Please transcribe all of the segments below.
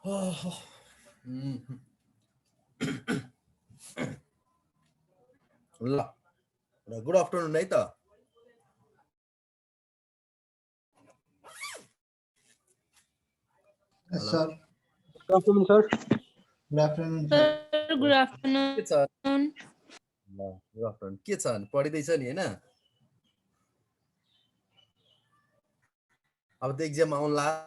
ल good afternoon है त। Yes, sir. Good afternoon, sir. Good afternoon, sir. Good afternoon. के छ? ल गुड आफ्टरनुन। के छ पढिदैछ नि हैन? अब त एक्जाम आउला।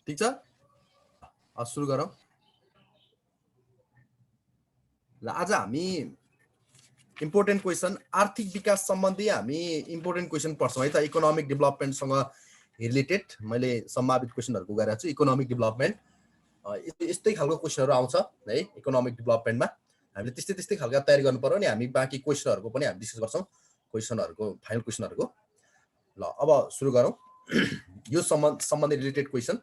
ठीक छ, अब सुरु गरौँ। ल आज हामी इम्पोर्टेन्ट क्वेसन आर्थिक विकास सम्बन्धी हामी इम्पोर्टेन्ट क्वेसन पढ्छौँ है त। इकोनोमिक डेभलपमेन्टसँग रिलेटेड मैले सम्भावित क्वेसनहरुको गरेको छु। इकोनोमिक डेभलपमेन्ट यस्तै खालको क्वेसनहरु आउँछ है इकोनोमिक डेभलपमेन्टमा। हामीले त्यस्तै खालका तयारी गर्नु पर्यो नि। हामी बाँकी क्वेसनहरुको पनि हामी डिस्कस गर्छौँ, क्वेसनहरुको फाइनल क्वेसनहरुको। ल अब सुरु गरौँ। यो सम्बन्धी रिलेटेड क्वेसन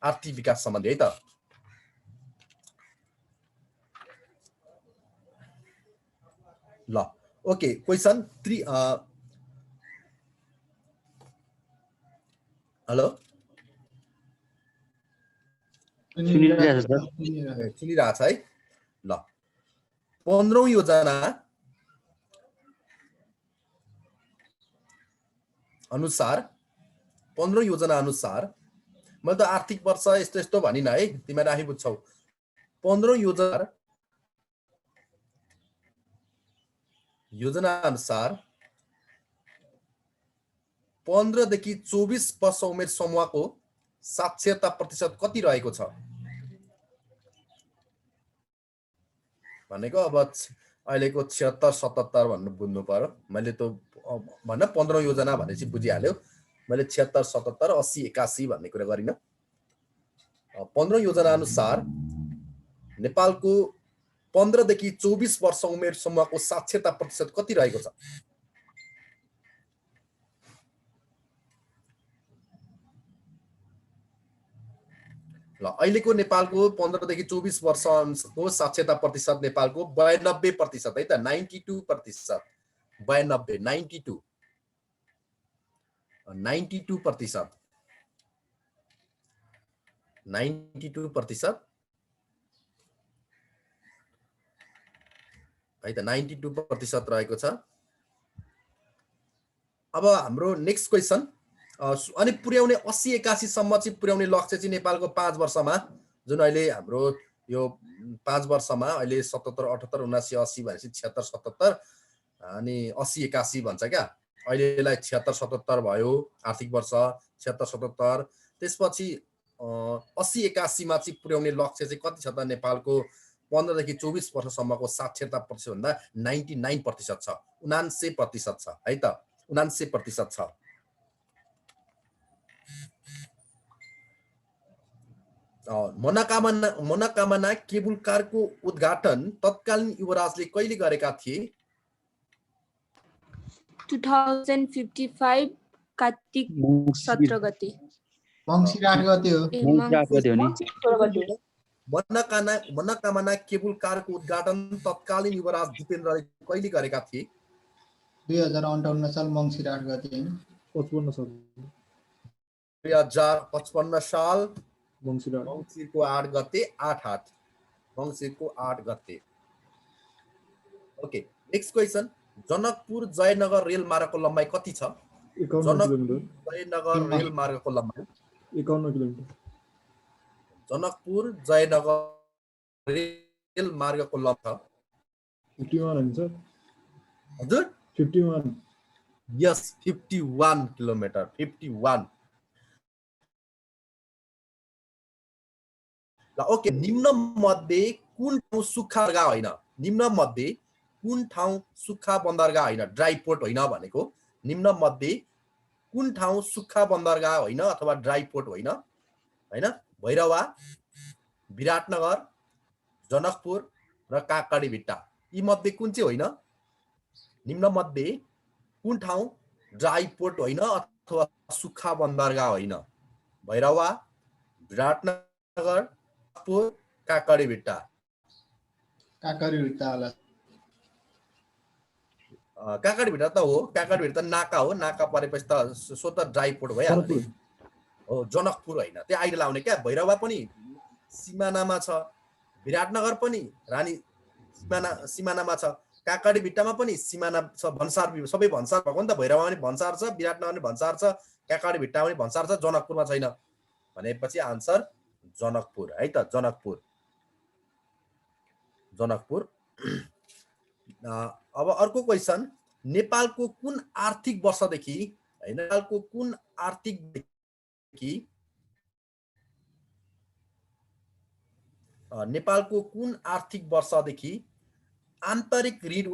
आर्थिक विकास सम्बन्धी है त। ल ओके क्वेसन 3 हेलो सुनिरहेको छ है। ल 15औं योजना अनुसार मैले त आर्थिक वर्ष यस्तो भनिन है, तिमीहरु आफै बुझ्छौ। 15औं योजना अनुसार 15 देखि 24 वर्ष उमेर समूहको साक्षरता प्रतिशत कति रहेको छ भनेको। अब अहिलेको 76-77 भन्नु बुझ्नु पर्यो। मैले त भन्न 15औं योजना भनेपछि बुझिहाल्यो। मैले 76-77 80-81 भन्ने कुरा गरिन। 15औं योजना अनुसार नेपालको 15 देखि 24 वर्ष उमेर समूहको साक्षरता प्रतिशत कति रहेको छ? ल अहिलेको नेपालको 15 देखि 24 वर्षको साक्षरता प्रतिशत नेपालको 92% है त। 92%। 92 है त। 92% रहेको छ। अब हाम्रो नेक्स्ट क्वेसन अनि पुर्याउने 80-81 सम्म चाहिँ पुर्याउने लक्ष्य चाहिँ नेपालको 5 वर्षमा, जुन अहिले हाम्रो यो 5 वर्षमा अहिले 77 78 79 80 भनेपछि 76 77 अनि 80 81 भन्छ क्या। अहिलेलाई 76 77 भयो आर्थिक वर्ष 76 77। त्यसपछि 80 81 मा चाहिँ पुर्याउने लक्ष्य चाहिँ कति छ त? नेपालको 15 देखि 24 वर्षसम्मको साक्षरता प्रतिशत भन्दा 99% छ। 79% छ है त। 79% छ। मनोकामना केबुल कारको उद्घाटन तत्कालीन युवराजले कहिले गरेका थिए? 2055 कार्तिक 17 गते। मङ्सिर 8 गते हो। मनोकामना केबुल कारको उद्घाटन तत्कालीन युवराज दिपेन्द्रले कहिले गरेका थिए? 2058 साल मङ्सिर 8 गते हैन? 55 साल 2055 साल मङ्सिरको 8 गते। 8 मङ्सिरको 8 गते। Okay next question Janakpur Jaynagar rail मार्गको लम्बाइ कति छ? 51 किलोमिटर। जयनगर रेल मार्गको लम्बाइ 51 किलोमिटर। जनकपुर जयनगर रेल मार्गको लम्बाइ 51 हुन्छ हजुर 51। यस 51 किलोमिटर। 51। ल ओके निम्न मध्ये कुन ठाउँ सुक्खा बन्दरगाह होइन? निम्न मध्ये कुन ठाउँ सुक्खा बन्दरगाह होइन, ड्राई पोर्ट होइन भनेको। निम्न मध्ये कुन ठाउँ सुक्खा बन्दरगाह होइन अथवा ड्राई पोर्ट होइन? हैन भैरवा, विराटनगर, जनकपुर र काँकरीभिट्टा यी मध्ये कुन चाहिँ होइन? निम्न मध्ये कुन ठाउँ ड्राई पोर्ट होइन अथवा सुक्खा बन्दरगाह होइन? भैरवा, विराटनगर, काँकरीभिट्टा। काँकरीभिट्टा होला। काकाडी भिटा त हो, काकाडी भिटा त नाका हो, नाका परेपछि त स्वत ड्राई पोर्ट भइहाल्यो नि हो। जनकपुर होइन, त्यो आइड लाउने क्या। भैरवा पनि सिमानामा छ, विराटनगर पनि रानी सिमानामा छ, काकाडी भिट्टामा पनि सिमाना छ, भन्सार सबै भन्सार भएको नि त। भैरवा पनि भन्सार छ, विराटनगर पनि भन्सार छ, काकाडी भिट्टा पनि भन्सार छ, जनकपुरमा छैन भनेपछि आन्सर जनकपुर है त। जनकपुर जनकपुर। अब अर्को क्वेसन, नेपालको कुन आर्थिक वर्षदेखि हैन, नेपालको कुन आर्थिकदेखि नेपालको कुन आर्थिक वर्षदेखि आन्तरिक ऋण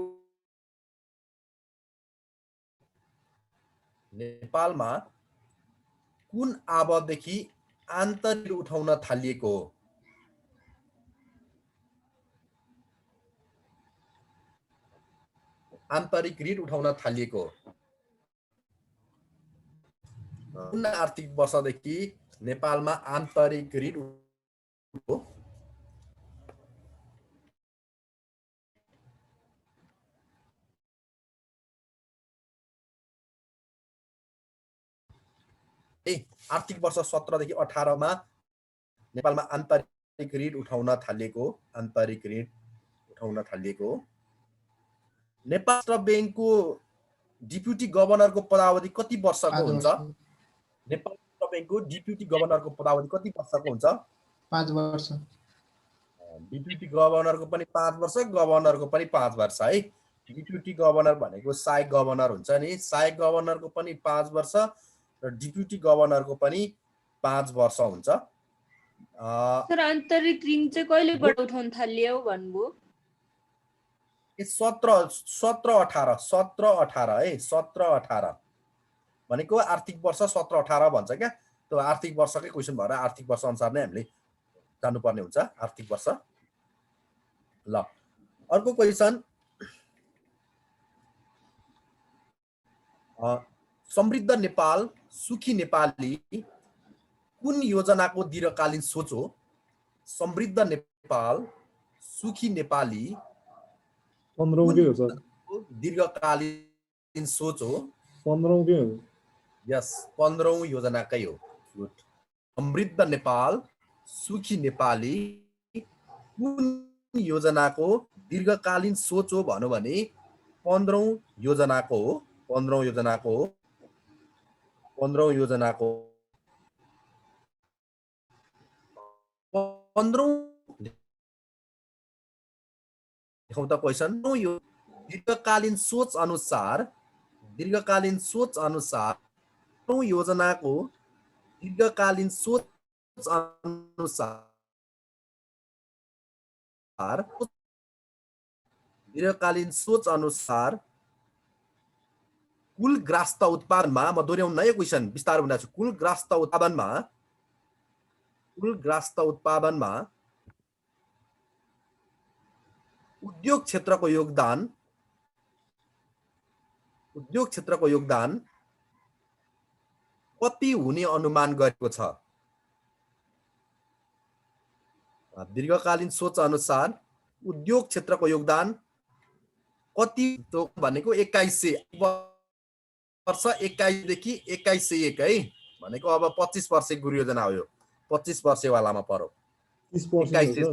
नेपालमा कुन आवधिदेखि आन्तरिक उठाउन थालिएको हो? आन्तरिक ऋण उठाउन थालिएको कुन आर्थिक वर्षदेखि नेपालमा आन्तरिक ऋण हो? आर्थिक वर्ष 17 देखि 18 मा नेपालमा आन्तरिक ऋण उठाउन थालिएको, आन्तरिक ऋण उठाउन थालिएको। नेपाल राष्ट्र बैंकको डिप्युटी गभर्नरको पदावधि कति वर्षको हुन्छ? नेपाल राष्ट्र बैंकको डिप्युटी गभर्नरको पदावधि कति वर्षको हुन्छ? 5 वर्ष। डिप्युटी गभर्नरको पनि 5 वर्ष, गभर्नरको पनि 5 वर्ष है। डिप्युटी गभर्नर भनेको सहायक गभर्नर हुन्छ नि, सहायक गभर्नरको पनि 5 वर्ष र डिप्युटी गभर्नरको पनि 5 वर्ष हुन्छ। सर आन्तरिक ऋण चाहिँ कहिलेबाट उठाउन थालियो भन्नुभयो? 17-18 है, 17-18 भनेको आर्थिक वर्ष 17-18 भन्छ क्या। त्यो आर्थिक वर्षकै क्वेसन भएर आर्थिक वर्ष अनुसार नै हामीले जानुपर्ने हुन्छ, आर्थिक वर्ष। ल अर्को क्वेसन, समृद्ध नेपाल सुखी नेपाली कुन योजनाको दीर्घकालीन सोच हो? समृद्ध नेपाल सुखी नेपाली 15 के हो सर? दीर्घकालीन सोच हो? 15 के हो? यस, 15औं योजनाकै हो। गुड। समृद्ध नेपाल सुखी नेपाली कुन योजनाको दीर्घकालीन सोच हो भन्नु भने 15औं योजनाको हो, 15औं योजनाको हो, 15औं योजनाको 15औं देखौँ त क्वेसन। यो दीर्घकालीन सोच अनुसार योजनाको दीर्घकालीन सोच अनुसार कुल ग्रास्त उत्पादनमा, म दोहोऱ्याउन नयाँ क्वेसन विस्तार हुँदा छु, कुल ग्रास्त उत्पादनमा उद्योग क्षेत्रको योगदान कति हुने अनुमान गरेको छ? दीर्घकालीन सोच अनुसार उद्योग क्षेत्रको योगदान कति भनेको 2100 वर्ष, 21 देखि 2101 है भनेको अब 25 वर्ष गुरु योजना हो। यो 25 वर्षवालामा पर्यो। 30%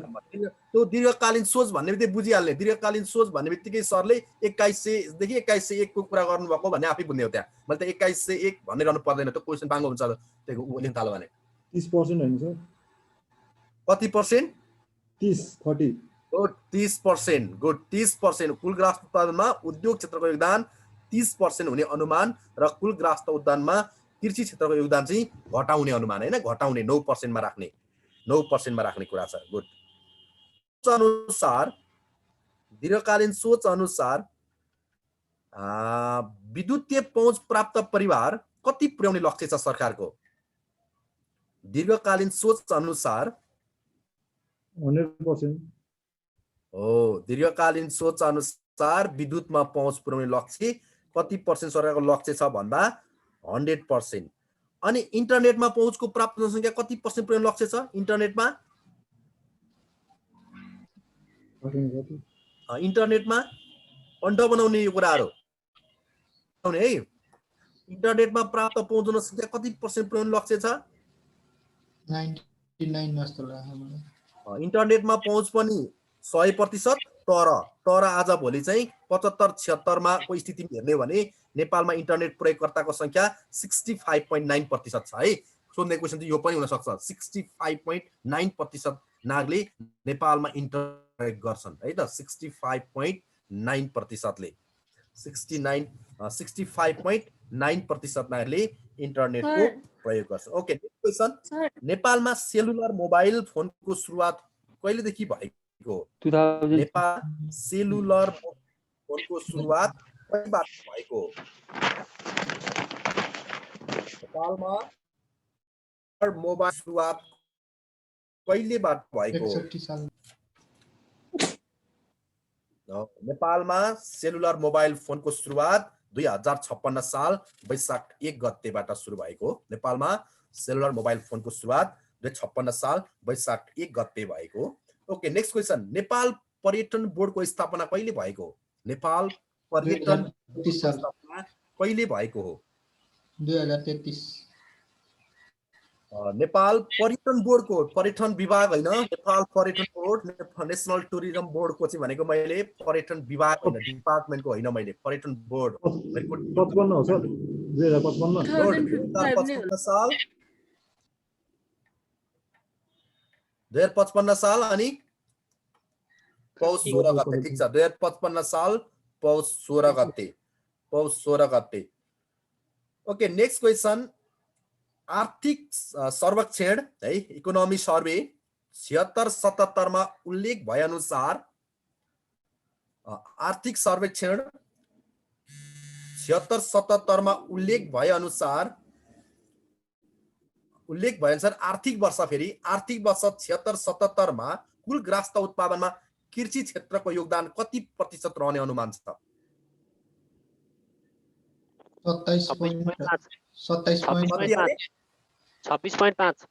त्यो दीर्घकालीन सोच भन्ने बित्तिकै बुझिहाल्ने। दीर्घकालीन सोच भन्ने बित्तिकै सरले 2100 देखि 2101 को कुरा गर्नुभएको भने आफै बुझ्ने हो। त्यहाँ मैले त 2101 भनिरहनु पर्दैन, त्यो क्वेसन बाङ्गो हुन्छ। त्यो लेख्न थाल्यो भने 30% हैन सर? कति पर्सेन्ट? 30-30 गुड, 30%। गुड, 30%। कुल ग्रास्त उत्पादनमा उद्योग क्षेत्रको योगदान 30% हुने अनुमान र कुल ग्रास्त उत्पादनमा कृषि क्षेत्रको योगदान चाहिँ घटाउने अनुमान हैन, घटाउने 9% मा राख्ने, 9% मा राख्ने कुरा छ। गुड। अनुसार दीर्घकालीन सोच अनुसार विद्युतीय पहुँच प्राप्त परिवार कति पुर्याउने लक्ष्य छ सरकारको? दीर्घकालीन सोच अनुसार 100%। हो, दीर्घकालीन सोच अनुसार विद्युतमा पहुँच पुर्याउने लक्ष्य कति पर्सेन्ट सरकारको लक्ष्य छ भन्दा 100%। अनि इन्टरनेटमा पहुँचको प्राप्त जनसङ्ख्या कति पर्सेन्ट पुर्याउने लक्ष्य छ? इन्टरनेटमा अन्त बनाउने यो कुराहरू पुर्याउने है। इन्टरनेटमा प्राप्त पहुँच जनसङ्ख्या कति % पुर्याउने लक्ष्य छ? 99 जस्तो लाग्छ मलाई। इन्टरनेटमा पहुँच पनि 100%, तर आज भोलि चाहिँ 75-76 मा को स्थिति हेर्ने हो भने नेपालमा इन्टरनेट प्रयोगकर्ताको संख्या 65.9% छ है। सोध्ने क्वेसन चाहिँ यो पनि हुन सक्छ। 65.9% नागले नेपालमा इन्टरनेट प्रयोग गर्छन् है त। 65.9% ले 65.9% नागले इन्टरनेटको प्रयोग गर्छ। Okay, next question. नेपालमा सेलुलर मोबाइल फोनको सुरुवात कहिलेदेखि भएको? 2000 नेपाल सेलुलर फोनको सुरुवात कहिलेबाट भएको? नेपालमा मोबाइल सुरुवात कहिलेबाट भएको? 61 साल। नेपालमा सेलुलर मोबाइल फोनको सुरुवात 2056 साल वैशाख 1 गतेबाट सुरु भएको। नेपालमा सेलुलर मोबाइल फोनको सुरुवात 2056 साल वैशाख 1 गते भएको। Okay, next question. नेपाल पर्यटन बोर्डको स्थापना कहिले भएको? नेपाल पर्यटन 2033 साल। स्थापना कहिले भएको हो? 2033। नेपाल पर्यटन बोर्डको, पर्यटन विभाग होइन, नेपाल पर्यटन बोर्ड, नेसनल टुरिज्म बोर्डको चाहिँ भनेको मैले पर्यटन विभाग होइन, डिपार्टमेन्टको होइन, मैले पर्यटन बोर्ड। 55 हो सर, 2055। 2055 साल 2055 साल अनि पौष 16 गते। ठिक छ, 2055 साल पौष 16 गते, पौष 16 गते। Okay, next question. आर्थिक सर्वेक्षण है, इकोनोमी सर्वे 76-77 मा उल्लेख भए अनुसार, आर्थिक सर्वेक्षण 76-77 मा उल्लेख भए अनुसार आर्थिक वर्ष, फेरि आर्थिक वर्ष 76-77 मा कुल ग्रास्थ उत्पादनमा कृषि क्षेत्रको योगदान कति प्रतिशत रहने अनुमान छ? 27.5। 26.5।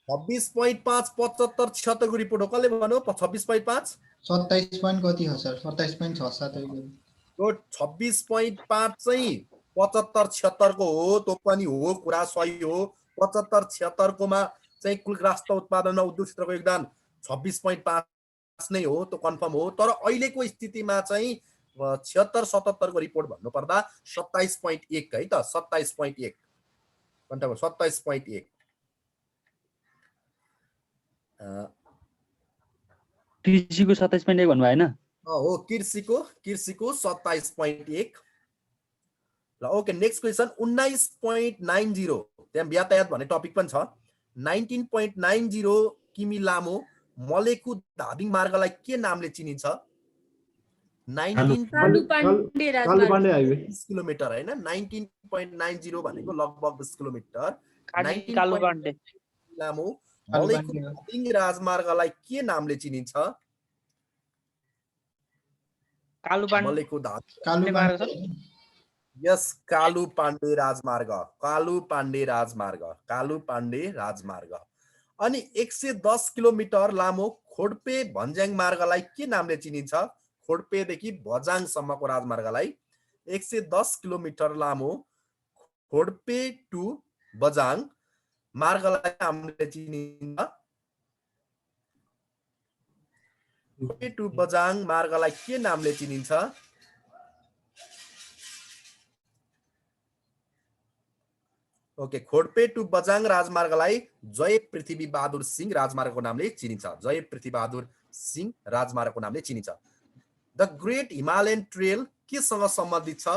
26.5 75 76 को रिपोर्ट हो। कसले भन्यो 26.5? 27 point कति हो सर? 27.67 यो 26.5 चाहिँ 75-76 को हो। त्यो पनि हो, कुरा सही हो। 75-76 को मा चाहिँ कुल ग्रास्थ उत्पादनमा उद्योग क्षेत्रको योगदान 26.5 नै हो, त्यो कन्फर्म हो। तर अहिलेको स्थितिमा चाहिँ 76-77 को रिपोर्ट भन्नुपर्दा 27.1 है त। 27.1 घण्टा 27.1। कृषिको 27.1 भन्नु भएन? हो, कृषिको 27.1। ल ओके, नेक्स्ट क्वेसन। 19.90 त्यहाँ यातायात भन्ने टपिक पनि छ। 19.90 किमी लामो मलेकु धादिङ मार्गलाई के नामले चिनिन्छ? 19 किलोमिटर होइन, 19.90 भनेको लगभग 10 किलोमिटर। 19 लामो मलेकु धादिङ राजमार्गलाई के नामले चिनिन्छ? मलेकु धादिङ, यस, कालु पाण्डे राजमार्ग, कालु पाण्डे राजमार्ग, कालु पाण्डे राजमार्ग। अनि 110 किलोमिटर लामो खोडपे भन्ज्याङ मार्गलाई के नामले चिनिन्छ? खोडपेदेखि बझाङसम्मको राजमार्गलाई 110 किलोमिटर लामो खोडपे टु बझाङ मार्गलाई नामले चिनिन्छ? खोडपे टु बझाङ मार्गलाई के नामले चिनिन्छ? ओके, खोडपे टु बझाङ राजमार्गलाई जय पृथ्वी बहादुर सिंह राजमार्गको नामले चिनिन्छ। जय पृथ्वी बहादुर सिंह राजमार्गको नामले चिनिन्छ। द ग्रेट हिमालयन ट्रेल केसँग सम्बन्धित छ?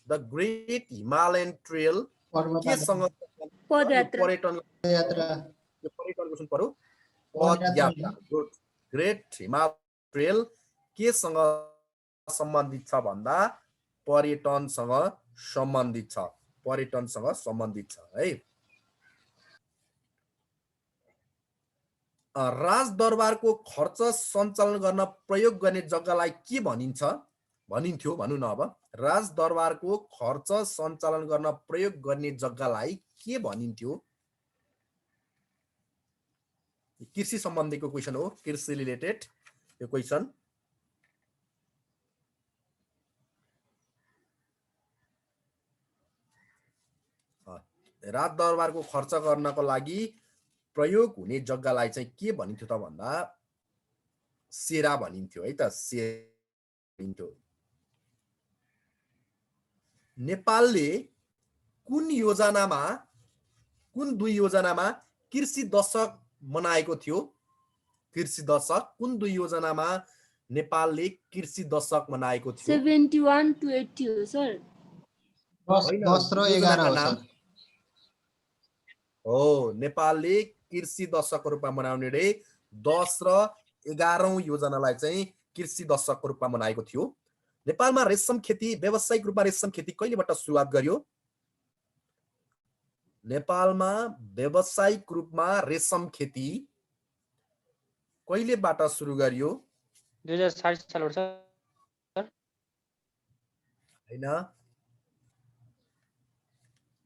द ग्रेट हिमालयन ट्रेल केसँग? पर्यटन यात्रा, पर्यटनको सुन पर्यो, पदयात्रा। गुड। ग्रेट हिमालयन ट्रेल केसँग सम्बन्धित छ भन्दा पर्यटनसँग सम्बन्धित छ, पर्यटनसँग सम्बन्धित छ है। राजदरबारको खर्च सञ्चालन गर्न प्रयोग गर्ने जग्गालाई के भनिन्छ? भनिन्थ्यो भनौँ न अब। राजदरबारको खर्च सञ्चालन गर्न प्रयोग गर्ने जग्गालाई के भनिन्थ्यो? कृषि सम्बन्धीको क्वेसन हो, कृषि रिलेटेड यो क्वेसन। राजदरबारको खर्च गर्नको लागि प्रयोग हुने जग्गालाई चाहिँ के भनिन्थ्यो त भन्दा सेरा भनिन्थ्यो है त, सेरा भनिन्थ्यो। नेपालले कुन योजनामा, कुन 2 योजनामा कृषि दशक मनाएको थियो? कृषि दशक कुन 2 योजनामा नेपालले कृषि दशक मनाएको थियो? 71 to 80 हो सर। 10 र 11 हो सर। हो, नेपालले कृषि दशकको रूपमा मनाउने रे 10 र 11औं योजनालाई चाहिँ कृषि दशकको रूपमा मनाएको थियो। नेपालमा रेशम खेती, व्यावसायिक रूपमा रेशम खेती कहिलेबाट सुरुवात गर्यो? नेपालमा व्यावसायिक रूपमा रेशम खेती कहिलेबाट सुरु गरियो? 2060 सालबाट सर। हैन,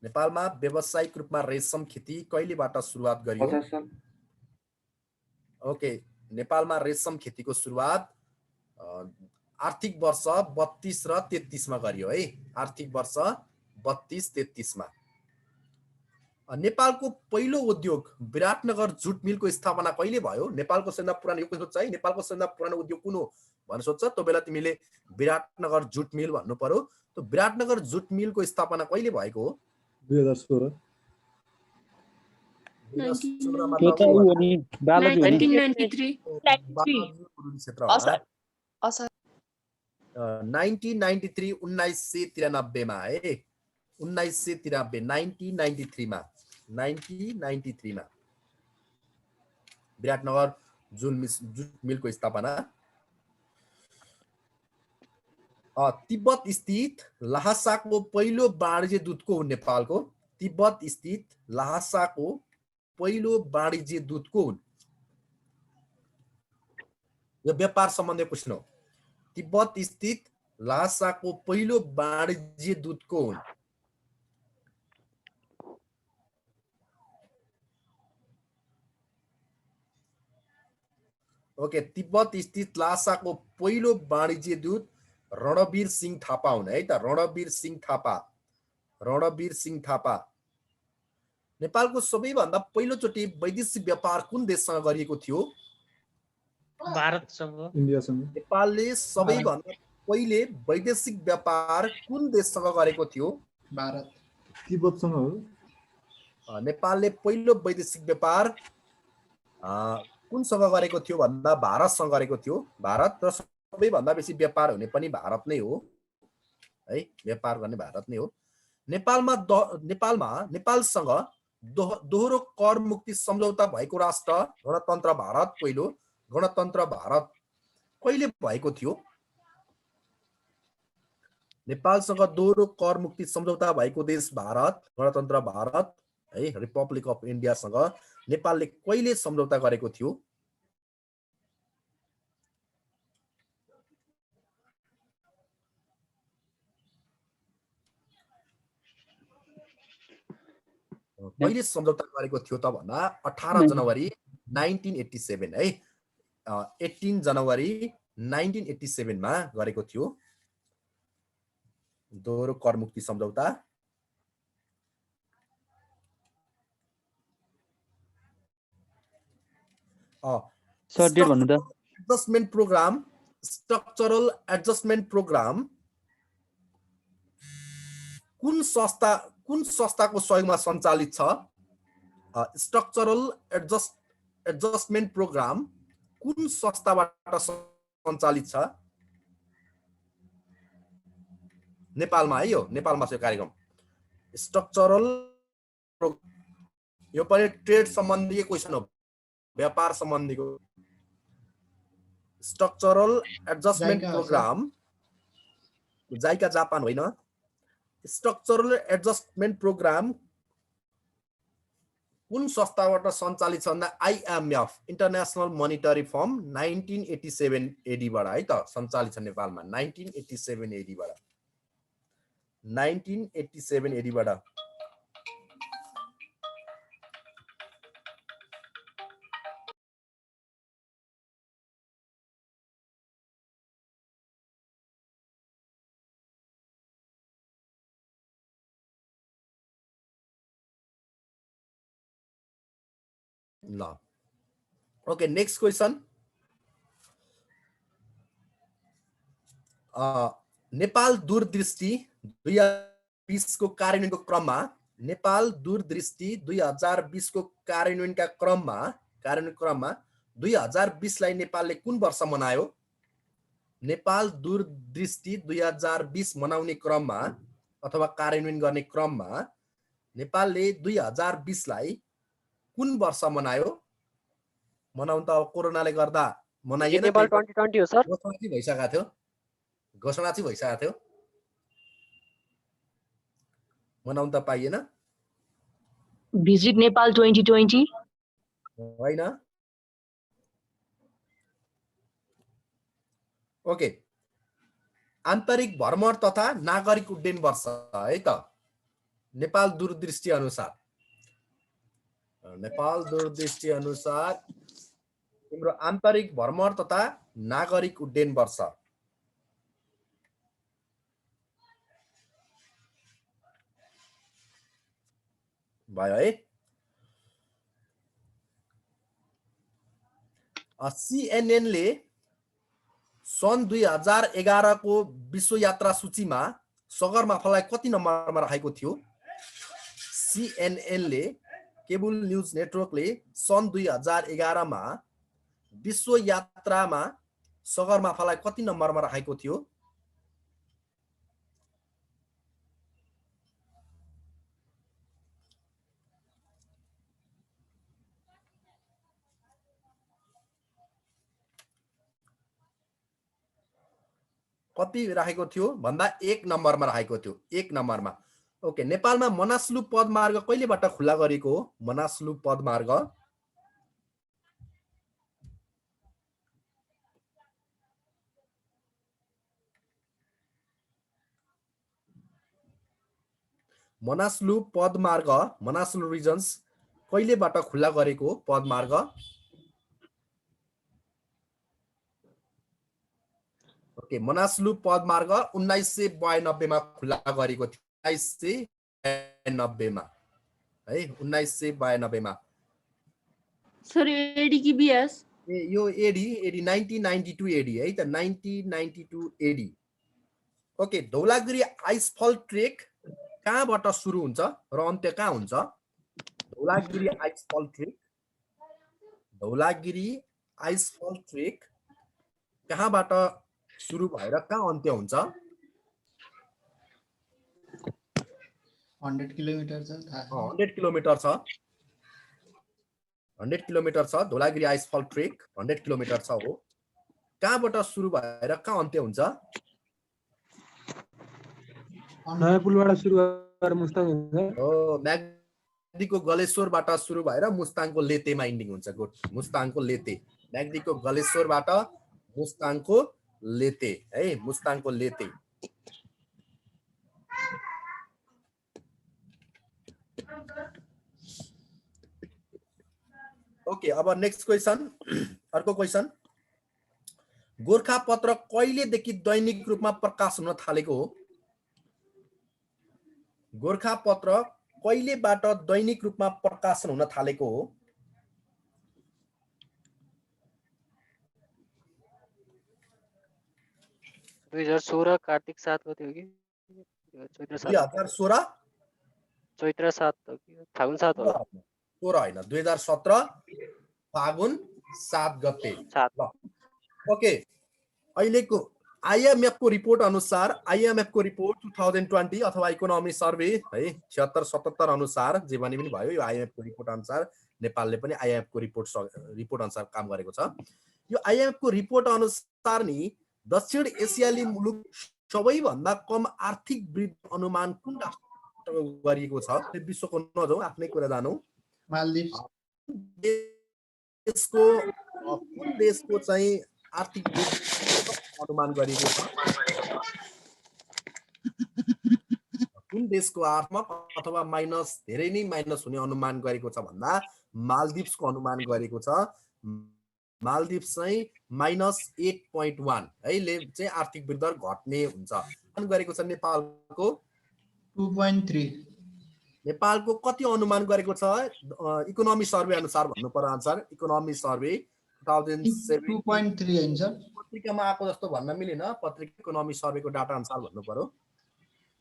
नेपालमा व्यावसायिक रूपमा रेशम खेती कहिलेबाट सुरुवात गरियो? 50 साल। ओके, नेपालमा रेशम खेतीको सुरुवात आर्थिक वर्ष 32 र 33 मा गरियो है। आर्थिक वर्ष 32-33 मा। नेपालको पहिलो उद्योग विराटनगर जुट मिलको स्थापना कहिले भयो? नेपालको सबैभन्दा पुरानो, यो क्वेशन चाहिँ नेपालको सबैभन्दा पुरानो उद्योग कुन हो भनेर सोध्छ, त्यो बेला तिमीले विराटनगर जुट मिल भन्नु पर्यो। त्यो विराटनगर जुट मिलको स्थापना कहिले भएको हो? 2016। 2016 मा त्यो त उ हो नि, बालाजी हो नि। 1993। क्षेत्र होला। 1993 1993 मा है। 1993 मा 1993 मा विराटनगर जुट मिलको स्थापना। तिब्बत स्थित ल्हासाको पहिलो वाणिज्य दूतको हुन् नेपालको। तिब्बत स्थित ल्हासाको पहिलो वाणिज्य दूतको हुन्। यो व्यापार सम्बन्धी क्वेशन हो। तिब्बत स्थित ल्हासाको पहिलो वाणिज्य दूतको हुन्। ओके, तिब्बत स्थित ल्हासाको पहिलो वाणिज्य दूत रणवीर सिंह थापा हुन् है त। रणवीर सिंह थापा। रणवीर सिंह थापा। नेपालको सबैभन्दा पहिलोचोटि वैदेशिक व्यापार कुन देशसँग गरिएको थियो? भारतसँग। इन्डियासँग। नेपालले सबैभन्दा पहिले वैदेशिक व्यापार कुन देशसँग गरेको थियो? भारत। तिब्बतसँग हो। नेपालले पहिलो वैदेशिक व्यापार कुनसँग गरेको थियो भन्दा भारतसँग गरेको थियो। भारत, र सबैभन्दा बेसी व्यापार हुने पनि भारत नै हो है। व्यापार गर्ने भारत नै हो। नेपालसँग दोहोरो कर मुक्ति सम्झौता भएको राष्ट्र गणतन्त्र भारत। पहिलो गणतन्त्र भारत कहिले भएको थियो? नेपालसँग दोहोरो कर मुक्ति सम्झौता भएको देश भारत, गणतन्त्र भारत है, रिपब्लिक अफ इन्डियासँग नेपालले कहिले सम्झौता गरेको थियो? कहिले सम्झौता गरेको थियो त भन्दा 18 जनवरी 1987 है। 18 जनवरी 1987 मा गरेको थियो दोहोरो कर मुक्ति सम्झौता। सर डेट भन्नु त। Adjustment programme, structural adjustment programme कुन संस्थाको सहयोगमा सञ्चालित छ? स्ट्रक्चरल एडजस्टमेन्ट प्रोग्राम कुन संस्थाबाट सञ्चालित छ? नेपालमा है। यो नेपालमा छ कार्यक्रम स्ट्रक्चरल। यो पनि ट्रेड सम्बन्धी क्वेशन हो, व्यापार सम्बन्धीको। Structural adjustment programme JICA Japan होइन। स्ट्रक्चरल एडजस्टमेन्ट प्रोग्राम कुन संस्थाबाट सञ्चालित छ भन्दा IMF, इन्टरनेसनल मनिटरी फर्म 1987 AD बाट है त सञ्चालित छ नेपालमा। 1987 AD बाट। 1987 AD बाट। ल ओके नेक्स्ट क्वेसन नेपाल दूरदृष्टि 2020 को कार्यान्वयनको क्रममा नेपाल दूरदृष्टि 2020 को कार्यान्वयनका क्रममा 2020 लाई नेपालले कुन वर्ष मनायो? नेपाल दूरदृष्टि 2020 मनाउने क्रममा अथवा कार्यान्वयन गर्ने क्रममा नेपालले 2020 लाई कुन वर्ष मनायो? मनाउन त अब कोरोनाले गर्दा मनाइएन, नेपाल 2020 हो सर। घोषणा चाहिँ भइसकेको थियो, मनाउन त पाइएन। भिजिट नेपाल 2020 होइन। ओके आन्तरिक भ्रमण तथा नागरिक उड्डयन वर्ष है त नेपाल दूरदृष्टि अनुसार तिम्रो आन्तरिक भ्रमण तथा नागरिक उड्डयन वर्ष भयो है। CNN ले सन् 2011 को विश्व यात्रा सूचीमा सगरमाथालाई कति नम्बरमा राखेको थियो? CNN ले केबल न्यूज नेटवर्कले सन् 2011 मा विश्व यात्रामा सगरमाथालाई कति नम्बरमा राखेको थियो? कति राखेको थियो भन्दा 1 नम्बरमा राखेको थियो, 1 नम्बरमा। ओके नेपालमा मनासलु पदमार्ग कहिलेबाट खुला गरेको हो? मनासलु पदमार्ग मनासलु रिजन्स कहिलेबाट खुला गरेको पदमार्ग? ओके मनासलु पदमार्ग 1992 मा खुला गरेको थियो, 1992 मा है, 1992 मा। सर एडी कि बीएस? यो एडी 1992 एडी है त, 1992 AD. Okay Dhaulagiri icefall trek कहाँबाट सुरु हुन्छ र अन्त्य कहाँ हुन्छ? धौलागिरी आइसफल ट्रेक कहाँबाट सुरु भएर कहाँ अन्त्य हुन्छ? 100 किलोमिटर छ। 100 किलोमिटर छ, 100 किलोमिटर छ धौलागिरी आइसफल ट्रेक, 100 किलोमिटर छ हो। कहाँबाट सुरु भएर कहाँ अन्त्य हुन्छ? नयाँ पुलबाट सुरु गरेर मुस्ताङ हुन्छ। हो म्याग्दीको गलेश्वरबाट सुरु भएर मुस्ताङको लेतेमा इन्डिङ हुन्छ। गुड, मुस्ताङको लेते, म्याग्दीको गलेश्वरबाट मुस्ताङको लेते है, मुस्ताङको लेते। ओके अब नेक्स्ट क्वेसन, अर्को क्वेसन। गोरखापत्र कहिलेदेखि दैनिक रूपमा प्रकाश हुन थालेको हो? गोरखापत्र कहिलेबाट दैनिक रूपमा प्रकाशन हुन थालेको हो? दुई 2016 कार्तिक 7 गते हो कि चैत्र 7? 2016 चैत्र 7 हो कि फागुन 7 होला? 16 होइन, 2017 फागुन 7 गते। ओके अहिलेको IMF को रिपोर्ट अनुसार, IMF को रिपोर्ट 2020 अथवा इकोनोमी सर्वे है 76-77 अनुसार जे भने पनि भयो, यो IMF को रिपोर्ट अनुसार नेपालले पनि IMF को रिपोर्ट अनुसार काम गरेको छ। यो IMF को रिपोर्ट अनुसार नि दक्षिण एसियाली मुलुक सबैभन्दा कम आर्थिक वृद्धि अनुमान कुन राष्ट्रमा गरिएको छ? विश्वको नजाउँ, आफ्नै कुरा जानौँ। मालदिप्स। कुन देशको चाहिँ आर्थिक अनुमान गरिएको छ? कुन देशको आर्थिक अथवा माइनस धेरै नै माइनस हुने अनुमान गरेको छ भन्दा मालदिप्सको अनुमान गरेको छ। मालदिप्स चाहिँ -8.1 है ले चाहिँ आर्थिक वृद्धि घट्ने हुन्छ। अनुमान गरेको छ नेपालको 2.3 नेपालको कति अनुमान गरेको छ इकोनोमी सर्वे अनुसार भन्नु पर्यो आन्सर इकोनोमी सर्वे 2007 2.3 होइन सर पत्रिकामा आएको जस्तो भन्न मिलेन पत्रिका इकोनोमी सर्वेको डाटा अनुसार भन्नु पर्यो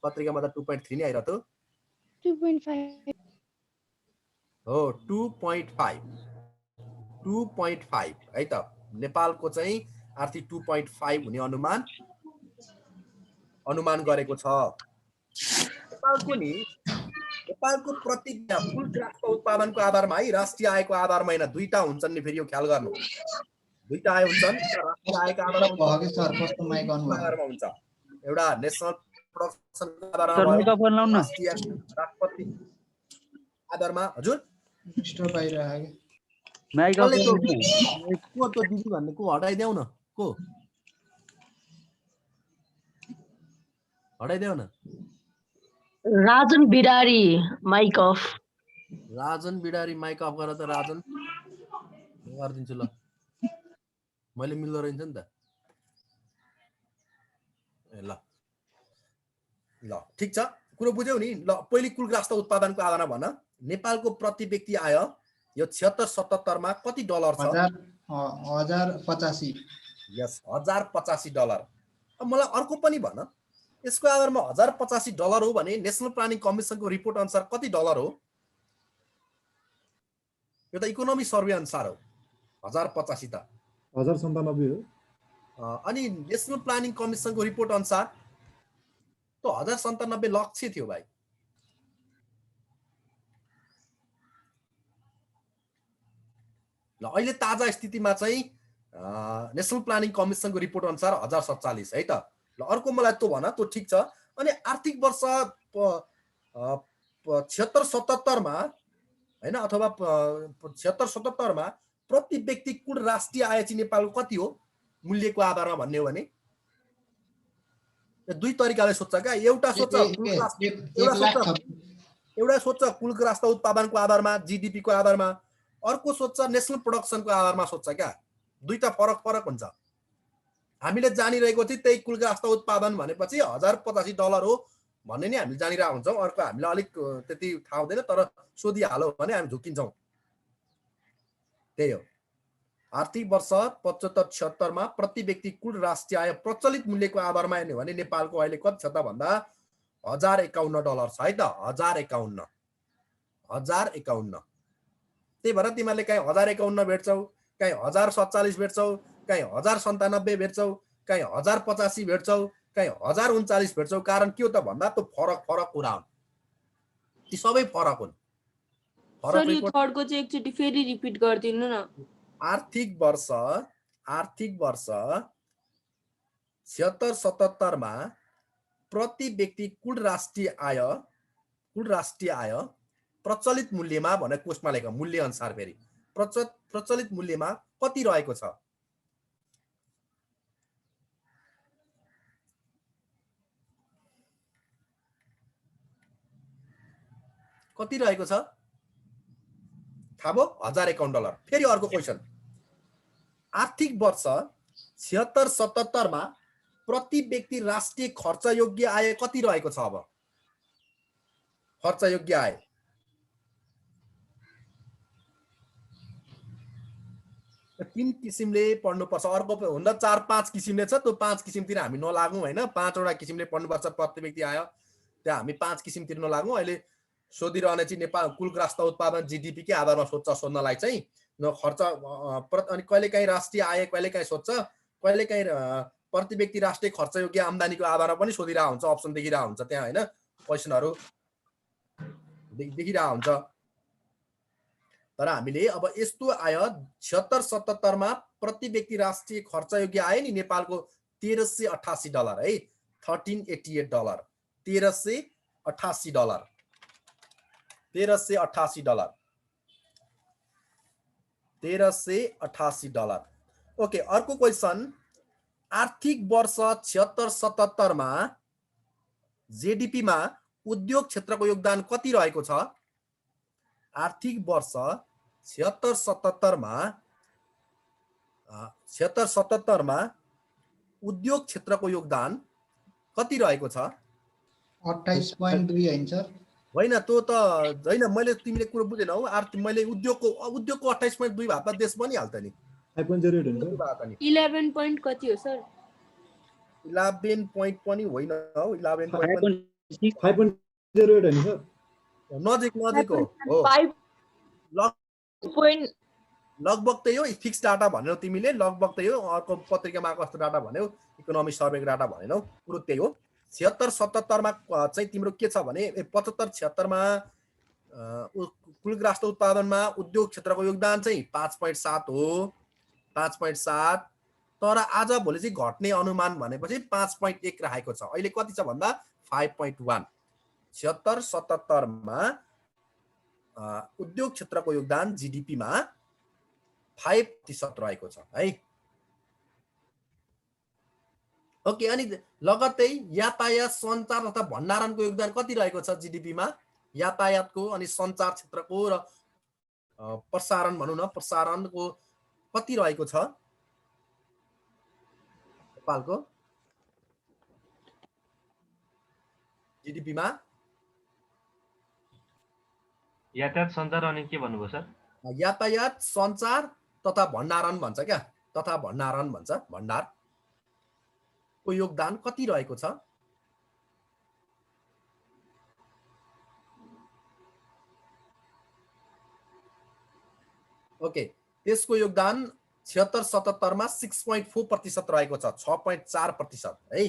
पत्रिकामा त 2.3 नै आइरह्यो 2.5 हो 2.5 है त नेपालको चाहिँ आर्थिक 2.5 हुने अनुमान गरेको छ नेपालको प्रति कुल राष्ट्र उत्पादनको आधारमा है राष्ट्रिय आयको आधारमा हैन दुईटा हुन्छन् नि फेरि यो ख्याल गर्नु दुईटा आय हुन्छन् राष्ट्रिय आयको आधारमा हुन्छ एउटा नेशनल प्रोडक्सनको आधारमा राष्ट्रपति आधारमा हजुर स्टप आइरहेको माइक को त दिदी भन्ने को हटाइदेऊ न को हटाइदेऊ न Rajan Bidari, mic off. Rajan Bidari mic off गर त राजन गरिदिन्छु ल मैले मिल्दो रहेछ नि त ए ल ल ठीक छ कुरो बुझ्यौ नि ल पहिले कुल राष्ट्र उत्पादनको आधारमा भन नेपालको प्रति व्यक्ति आय यो 76-77 मा कति डलर छ 1085 यस $1085 अब मलाई अर्को पनि भन यसको आधारमा $1085 हो भने नेशनल प्लानिङ कमिसनको रिपोर्ट अनुसार कति डलर हो यो त इकोनोमी सर्वे अनुसार हो 1085 त 1097 हो अनि नेशनल प्लानिङ कमिसनको रिपोर्ट अनुसार त 1097 लक्ष्य थियो भाइ ल अहिले ताजा स्थितिमा चाहिँ नेशनल प्लानिङ कमिसनको रिपोर्ट अनुसार 1047 है त ल अर्को मलाई त भन त ठीक छ अनि आर्थिक वर्ष 76-77 मा हैन अथवा 76-77 मा प्रति व्यक्ति कुल राष्ट्रिय आय चाहिँ नेपालको कति हो मूल्यको आधारमा भन्ने हो भने दुई तरिकाले सोच्छ क्या एउटा सोच्छ कुल राष्ट्र उत्पादनको आधारमा जीडीपी को आधारमा अर्को सोच्छ नेशनल प्रोडक्सनको आधारमा सोच्छ क्या दुईटा फरक हुन्छ हामीले जानिरहेको चाहिँ त्यही कुल राष्ट्र उत्पादन भनेपछि $1085 हो भन्ने नि हामीले जानिरहेको हुन्छौँ अर्को हामीलाई अलिक त्यति थाहा हुँदैन तर सोधिहाल्यो भने हामी झुकिन्छौँ त्यही हो आर्थिक वर्ष 75-76 मा प्रति व्यक्ति कुल राष्ट्रिय आय प्रचलित मूल्यको आधारमा हेर्ने भने नेपालको अहिले कति छ त भन्दा $1051 छ है त 1051 त्यही भएर तिमीहरूले कहीँ 1051 भेट्छौ कहीँ 1047 भेट्छौ कहीँ 1097 भेट्छौ कहीँ 1085 भेट्छौ कहीँ 1039 भेट्छौ कारण के हो त भन्दा त्यो फरक कुरा हुन् ती सबै फरक हुन् सर यो थर्डको चाहिँ एकचोटि फेरि रिपिट गरिदिनु न आर्थिक वर्ष 76-77 मा प्रति व्यक्ति कुल राष्ट्रिय आय प्रचलित मूल्यमा भने कोषमा लेख मूल्य अनुसार फेरि प्रचलित मूल्यमा कति रहेको छ कति रहेको छ थाहा भयो $1051 फेरि अर्को क्वेशन आर्थिक वर्ष 76-77 मा प्रति व्यक्ति राष्ट्रिय खर्च योग्य आय कति रहेको छ अब खर्च योग्य आय तीन किसिमले पढ्नुपर्छ अर्को भन्दा 4-5 किसिमले छ त्यो 5 किसिमतिर हामी नलागौँ हैन 5 वटा किसिमले पढ्नुपर्छ प्रति व्यक्ति आयो त्यहाँ हामी 5 किसिमतिर नलागौँ अहिले सोधिरहने चाहिँ नेपाल कुल राष्ट्र उत्पादन जीडीपी के आधारमा सोध्नलाई चाहिँ खर्च अनि कहिलेकाहीँ राष्ट्रिय आय कहिलेकाहीँ सोध्छ कहिलेकाहीँ प्रति व्यक्ति राष्ट्रिय खर्च योग्य आम्दानीको आधारमा पनि सोधिरहेको हुन्छ अप्सन देखिरहेको हुन्छ त्यहाँ हैन क्वेशनहरु देखिरहेको हुन्छ तर हामीले अब यस्तो आय 76-77 मा प्रति व्यक्ति राष्ट्रिय खर्च योग्य आय नि नेपालको $1388 है $1388 $1388 ओके अर्को क्वेशन आर्थिक वर्ष 76-77 मा जीडीपी मा उद्योग क्षेत्रको योगदान कति रहेको छ आर्थिक वर्ष 76-77 मा उद्योग क्षेत्रको योगदान कति रहेको छ 28.2 हैन सर होइन त्यो त होइन मैले तिमीले कुरो बुझेनौ मैले उद्योगको 28.2 भागमा देश बनिहाल्छ नि 5.08 होइन त्यो सर भएको नि 11 point कति हो सर 11 point पनि होइन हौ 11 point पनि 5.08 होइन सर नजिक हो 5 point लगभग त्यही हो फिक्स डाटा भन्यौ तिमीले लगभग त्यही हो अर्को पत्रिकामा कस्तो डाटा भन्यौ इकोनोमिक सर्वेको डाटा भनेनौ कुरो त्यही हो 76 77 मा चाहिँ तिम्रो के छ भने 75 76 मा कुल राष्ट्र उत्पादनमा उद्योग क्षेत्रको योगदान चाहिँ 5.7 हो 5.7 तर आज भोलि चाहिँ घट्ने अनुमान भनेपछि 5.1 राखेको छ अहिले कति छ भन्दा 5.1 76 77 मा उद्योग क्षेत्रको योगदान जीडीपी मा 5% रहेको छ है ओके अनि लगत्तै यातायात सञ्चार तथा भण्डारणको योगदान कति रहेको छ जीडीपी मा यातायातको अनि सञ्चार क्षेत्रको र प्रसारण भनौं न प्रसारणको कति रहेको छ नेपालको जीडीपी मा यातायात सञ्चार अनि के भन्नुभयो सर यातायात सञ्चार तथा भण्डारण भन्छ क्या तथा भण्डारण भन्छ भण्डार को योगदान कति रहेको छ ओके त्यसको योगदान 76 77 मा 6.4% रहेको छ 6.4% है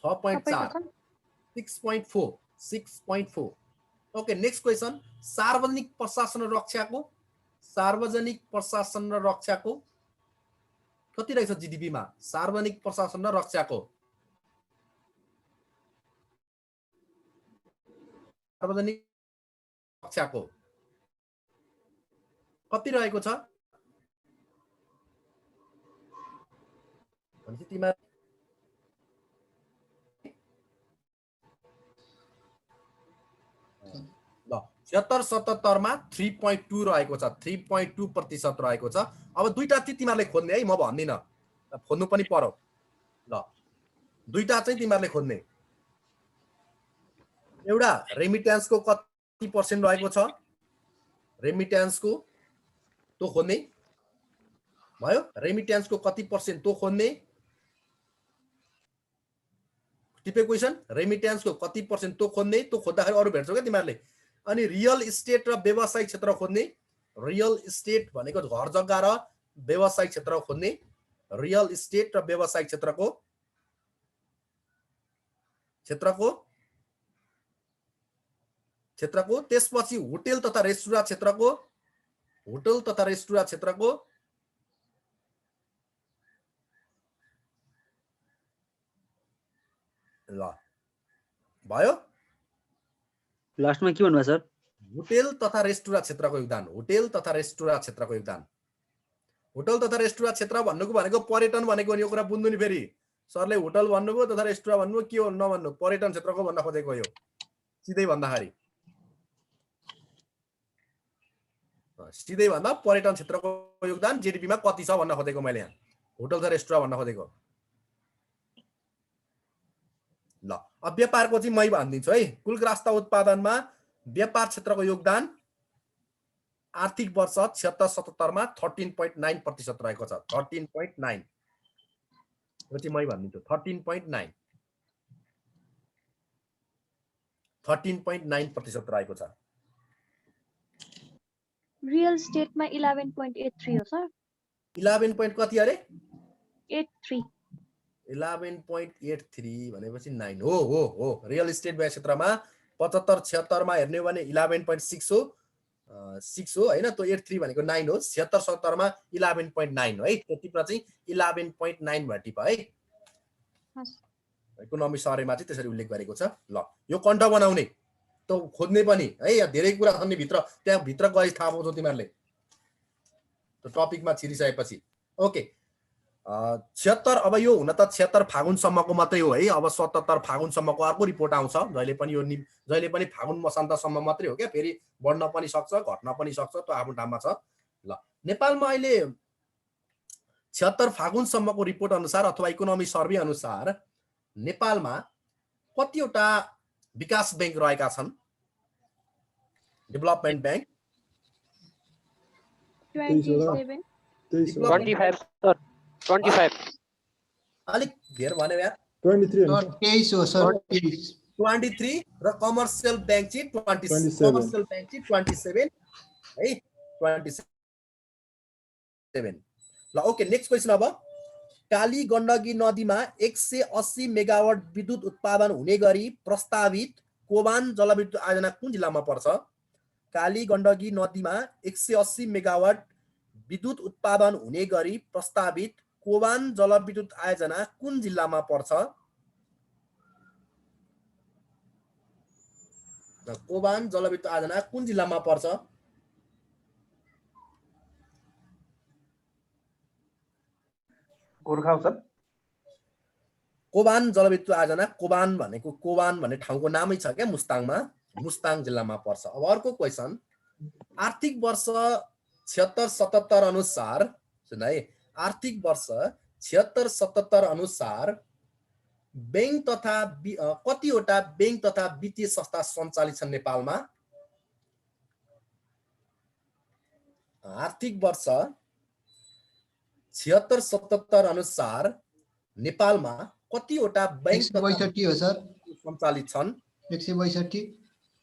6.4 6.4 ओके नेक्स्ट क्वेशन सार्वजनिक प्रशासन र रक्षाको कति रहेछ जीडीपी मा सार्वजनिक प्रशासन र रक्षाको कति रहेको छ भनेपछि तिमीहरु ल 76 77 मा 3.2 रहेको छ 3.2% रहेको छ अब दुईटा चाहिँ तिमीहरुले खोज्ने है म भन्दिन खोज्नु पनि पर्यो ल दुईटा चाहिँ तिमीहरुले खोज्ने एउटा रेमिट्यान्सको कति पर्सेन्ट रहेको छ रेमिट्यान्सको तो खोज्ने भयो रेमिट्यान्सको कति पर्सेन्ट तो खोज्ने टिपे क्वेशन रेमिट्यान्सको कति पर्सेन्ट तो खोज्ने तो खोज्दाखेरि अरु भेट्छौ के तिमीहरुले अनि रियल इस्टेट र व्यावसायिक क्षेत्र खोज्ने रियल इस्टेट भनेको घर जग्गा र व्यावसायिक क्षेत्र खोज्ने रियल इस्टेट र व्यावसायिक क्षेत्रको त्यसपछि होटल तथा रेस्टुरेन्ट क्षेत्रको ल भयो लास्टमा के भन्नुभयो सर होटल तथा रेस्टुरेन्ट क्षेत्रको योगदान होटल तथा रेस्टुरेन्ट क्षेत्र भन्नुको भनेको पर्यटन भनेको यो कुरा बुझ्नु नि फेरि सरले होटल भन्नुभयो तथा रेस्टुरेन्ट भन्नुभयो के हो नभन्नु पर्यटन क्षेत्रको भन्न खोजेको यो सिधै भन्दाखेरि पर्यटन क्षेत्रको योगदान जीडीपी मा कति छ भन्न खोजेको मैले यहाँ होटल तथा रेस्टुरेन्ट भन्न खोजेको ल अब व्यापारको चाहिँ मै भन्दिन्छु है कुल राष्ट्र उत्पादनमा व्यापार क्षेत्रको योगदान आर्थिक वर्ष 76 77 मा 13.9% रहेको छ 13.9 यो चाहिँ मै भन्दिन्छु 13.9% रहेको छ रियल स्टेटमा 11.83 हो सर 11 point कति अरे 83 11.83 भनेपछि 9 हो रियल एस्टेट व्यापार क्षेत्रमा 75 76 मा हेर्ने हो भने 11.6 हो 6 हो हैन त्यो 83 भनेको 9 हो 76 77 मा 11.9 हो है त्यतिमा चाहिँ 11.9 भटिप है इकोनोमिक सर्वेमा चाहिँ त्यसरी उल्लेख गरेको छ ल यो कन्ट बनाउने त खोज्ने पनि है यहाँ धेरै कुरा छन् नि भित्र त्यहाँ भित्र गए थाहा पाउँछौ तिमीहरुले त्यो टपिकमा छिरिसकेपछि ओके 76 अब यो हुन त 76 फागुन सम्मको मात्रै हो है अब 77 फागुन सम्मको अर्को रिपोर्ट आउँछ जहिले पनि फागुन मसान्त सम्म मात्रै हो क्या फेरि बढ्न पनि सक्छ घट्न पनि सक्छ त्यो आफ्नो ठाउँमा छ ल नेपालमा अहिले 76 फागुन सम्मको रिपोर्ट अनुसार अथवा इकोनोमिक सर्वे अनुसार नेपालमा कतिवटा विकास बैंक रहेका छन्, डेभलपमेन्ट बैंक 27. 25 सर 25 अलिक धेर भन्यो यार 23 होइन सर? 23 हो सर 23 23 र कमर्सियल बैंक चाहिँ 20 27. कमर्सियल बैंक चाहिँ 27 है 27 ल ओके नेक्स्ट क्वेसन अब काली गण्डकी नदीमा 180 मेगावाट विद्युत उत्पादन हुने गरी प्रस्तावित कोबान जलविद्युत आयोजना कुन जिल्लामा पर्छ? काली गण्डकी नदीमा 180 मेगावाट विद्युत उत्पादन हुने गरी प्रस्तावित कोबान जलविद्युत आयोजना कुन जिल्लामा पर्छ? कोबान जलविद्युत आयोजना कुन जिल्लामा पर्छ? गोर्खा हो सर। कोबान जलविद्युत आयोजना कोबान भन्ने ठाउँको नामै छ क्या मुस्ताङमा, मुस्ताङ जिल्लामा पर्छ। अब अर्को क्वेसन आर्थिक वर्ष 76-77 अनुसार सुन है आर्थिक वर्ष 76-77 अनुसार बैंक तथा कतिवटा बैंक तथा वित्तीय संस्था सञ्चालित छन् नेपालमा? आर्थिक वर्ष 76-77 अनुसार नेपालमा कतिवटा बैंक 162 हो सर सञ्चालित छन्? 162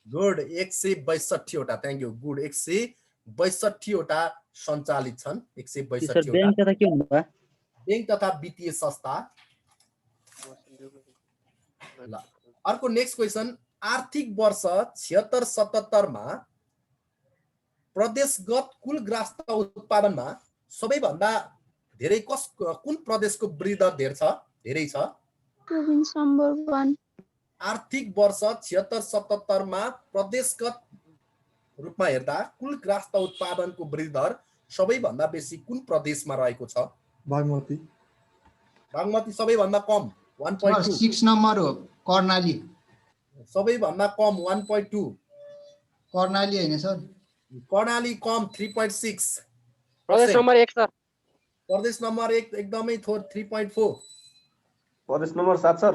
गुड 162 वटा थ्यांक यू गुड 162 वटा सञ्चालित छन् 162 सर बैंक तथा के भन्नुभयो? बैंक तथा वित्तीय संस्था। ल अर्को नेक्स्ट क्वेसन आर्थिक वर्ष 76-77 मा प्रदेशगत कुल ग्राहक उत्पादनमा सबैभन्दा धेरै कुन प्रदेशको वृद्धि दर धेरै छ? Province number 1. आर्थिक वर्ष 76-77 मा प्रदेशगत रूपमा हेर्दा कुल ग्राहक उत्पादनको वृद्धि दर सबैभन्दा बेसी कुन प्रदेशमा रहेको छ? बागमती। बागमती सबैभन्दा कम 1.2 6 नम्बर हो कर्णाली सबैभन्दा कम 1.2 कर्णाली हैन सर कर्णाली कम 3.6 प्रदेश नम्बर 1 सर प्रदेश नम्बर 1 एकदमै थोर 3.4 प्रदेश नम्बर 7 सर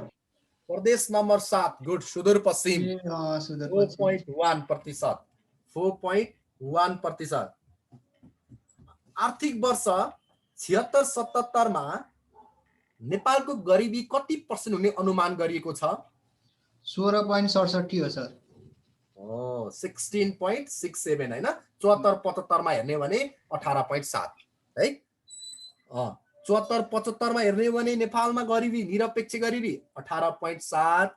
प्रदेश नम्बर 7 गुड सुदूरपश्चिम 4.1% 4.1%। आर्थिक वर्ष 76-77 मा नेपालको गरिबी कति % हुने अनुमान गरिएको छ? 16.67 हो सर 16.67 हैन 74-75 मा हेर्ने भने 18.7 है 74-75 मा हेर्ने भने नेपालमा गरिबी निरपेक्ष गरिबी 18.7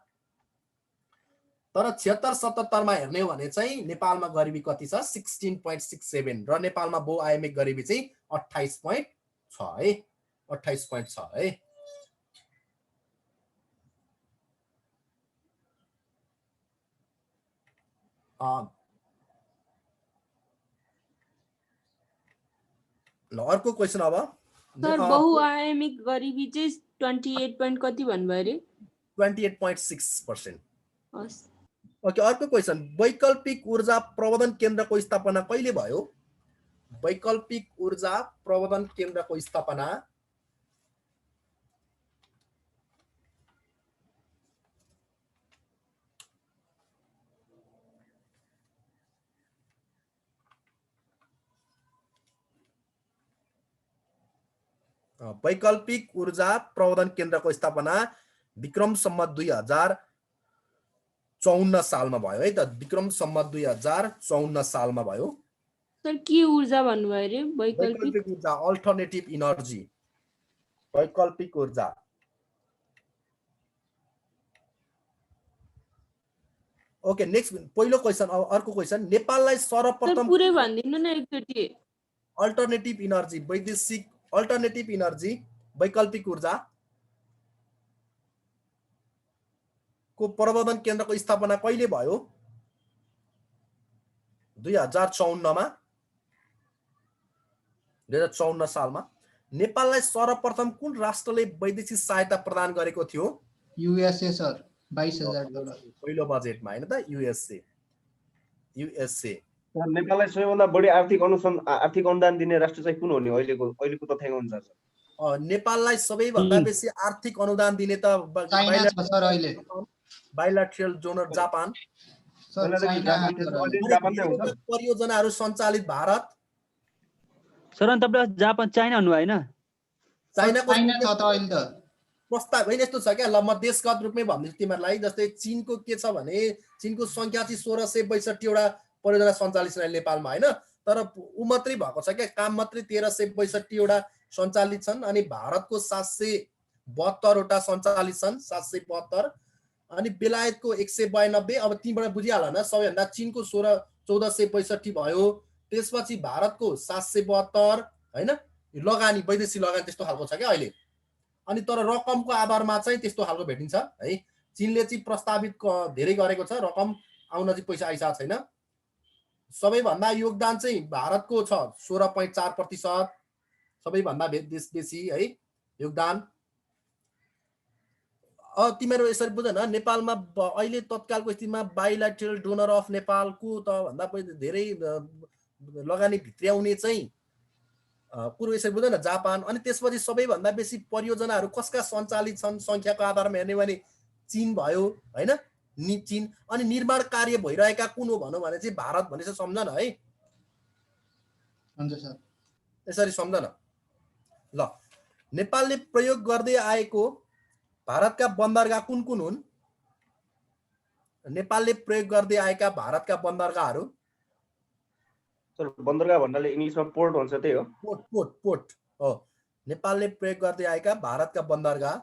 तर 76-77 मा हेर्ने भने चाहिँ नेपालमा गरिबी कति छ 16.67 र नेपालमा बहुआयामिक गरिबी चाहिँ 28.6 है 28.6 है। ल अर्को क्वेसन अब सर बहुआयामिक गरिबी चाहिँ 28 point कति भन्नुभयो रे? 28.6%। हस् ओके अर्को क्वेसन वैकल्पिक ऊर्जा प्रबन्धन केन्द्रको स्थापना कहिले भयो? वैकल्पिक ऊर्जा प्रबन्धन केन्द्रको स्थापना वैकल्पिक ऊर्जा प्रबन्धन केन्द्रको स्थापना विक्रम सम्मत 2054 सालमा भयो है त विक्रम सम्मत 2054 सालमा भयो। सर के ऊर्जा भन्नुभयो रे? वैकल्पिक ऊर्जा अल्टरनेटिभ इनर्जी वैकल्पिक ऊर्जा। ओके नेक्स्ट पहिलो क्वेसन अब अर्को क्वेसन नेपाललाई सर्वप्रथम पुरै भन्दिनु न एकचोटी अल्टरनेटिभ इनर्जी वैदेशिक अल्टरनेटिभ इनर्जी वैकल्पिक ऊर्जा को प्रबन्धन केन्द्रको स्थापना कहिले भयो? 2054 मा 2054 सालमा। नेपाललाई सर्वप्रथम कुन राष्ट्रले वैदेशिक सहायता प्रदान गरेको थियो? युएसए सर 22,000 डलर पहिलो बजेटमा हैन त युएसए नेपाललाई सबैभन्दा बढी आर्थिक अनुदान दिने राष्ट्र चाहिँ कुन हो नि अहिलेको तथ्याङ्क अनुसार? नेपाललाई सबैभन्दा बेसी आर्थिक अनुदान दिने त चाइना छ सर अहिले bilateral donor Japan. Sir China जापानमै हुन्छ। परियोजनाहरू सञ्चालित भारत। सर अनि तपाईले जापान चाइना भन्नु होइन? चाइनाको चाइना छ त अहिले त प्रस्ताव होइन यस्तो छ क्या, ल म देशगत रूपमै भन्दैछु तिमीहरूलाई। जस्तै चीनको के छ भने चीनको संख्या चाहिँ 1662 वटा परियोजना सञ्चालित छन् नेपालमा होइन, तर ऊ मात्रै भएको छ क्या, काम मात्रै 1362 वटा सञ्चालित छन्। अनि भारतको 772 वटा सञ्चालित छन्, 772। अनि बेलायतको 192। अब तिमीबाट बुझिहाल न, सबैभन्दा चीनको 1462 भयो, त्यसपछि भारतको 772 होइन, लगानी वैदेशिक लगानी त्यस्तो खालको छ क्या अहिले। अनि तर रकमको आधारमा चाहिँ त्यस्तो खालको भेटिन्छ है। चीनले चाहिँ प्रस्तावित धेरै गरेको छ, रकम आउन चाहिँ पैसा आइसकेको छैन। सबैभन्दा योगदान चाहिँ भारतको छ 16.4%, सबैभन्दा बेसी है योगदान। तिमीहरू यसरी बुझ न, नेपालमा अहिले तत्कालको स्थितिमा बाइलेटरल डोनर अफ नेपालको त भन्दा पनि धेरै लगानी भित्र्याउने चाहिँ कुरो यसरी बुझ न जापान। अनि त्यसपछि सबैभन्दा बेसी परियोजनाहरू कसका सञ्चालित छन् संख्याको आधारमा हेर्ने भने चीन भयो होइन, चीन। अनि निर्माण कार्य भइरहेका कुन हो भनौँ भने चाहिँ भारत भनेपछि सम्झ न है। हुन्छ सर, यसरी सम्झ न ल। नेपालले प्रयोग गर्दै आएको भारतका बन्दरगाह कुन कुन हुन्? नेपालले प्रयोग गर्दै आएका भारतका बन्दरगाहहरू। सर बन्दरगाह भन्नाले इंग्लिशमा पोर्ट भन्छ, त्यही हो। पोर्ट हो। नेपालले प्रयोग गर्दै आएका भारतका बन्दरगाह।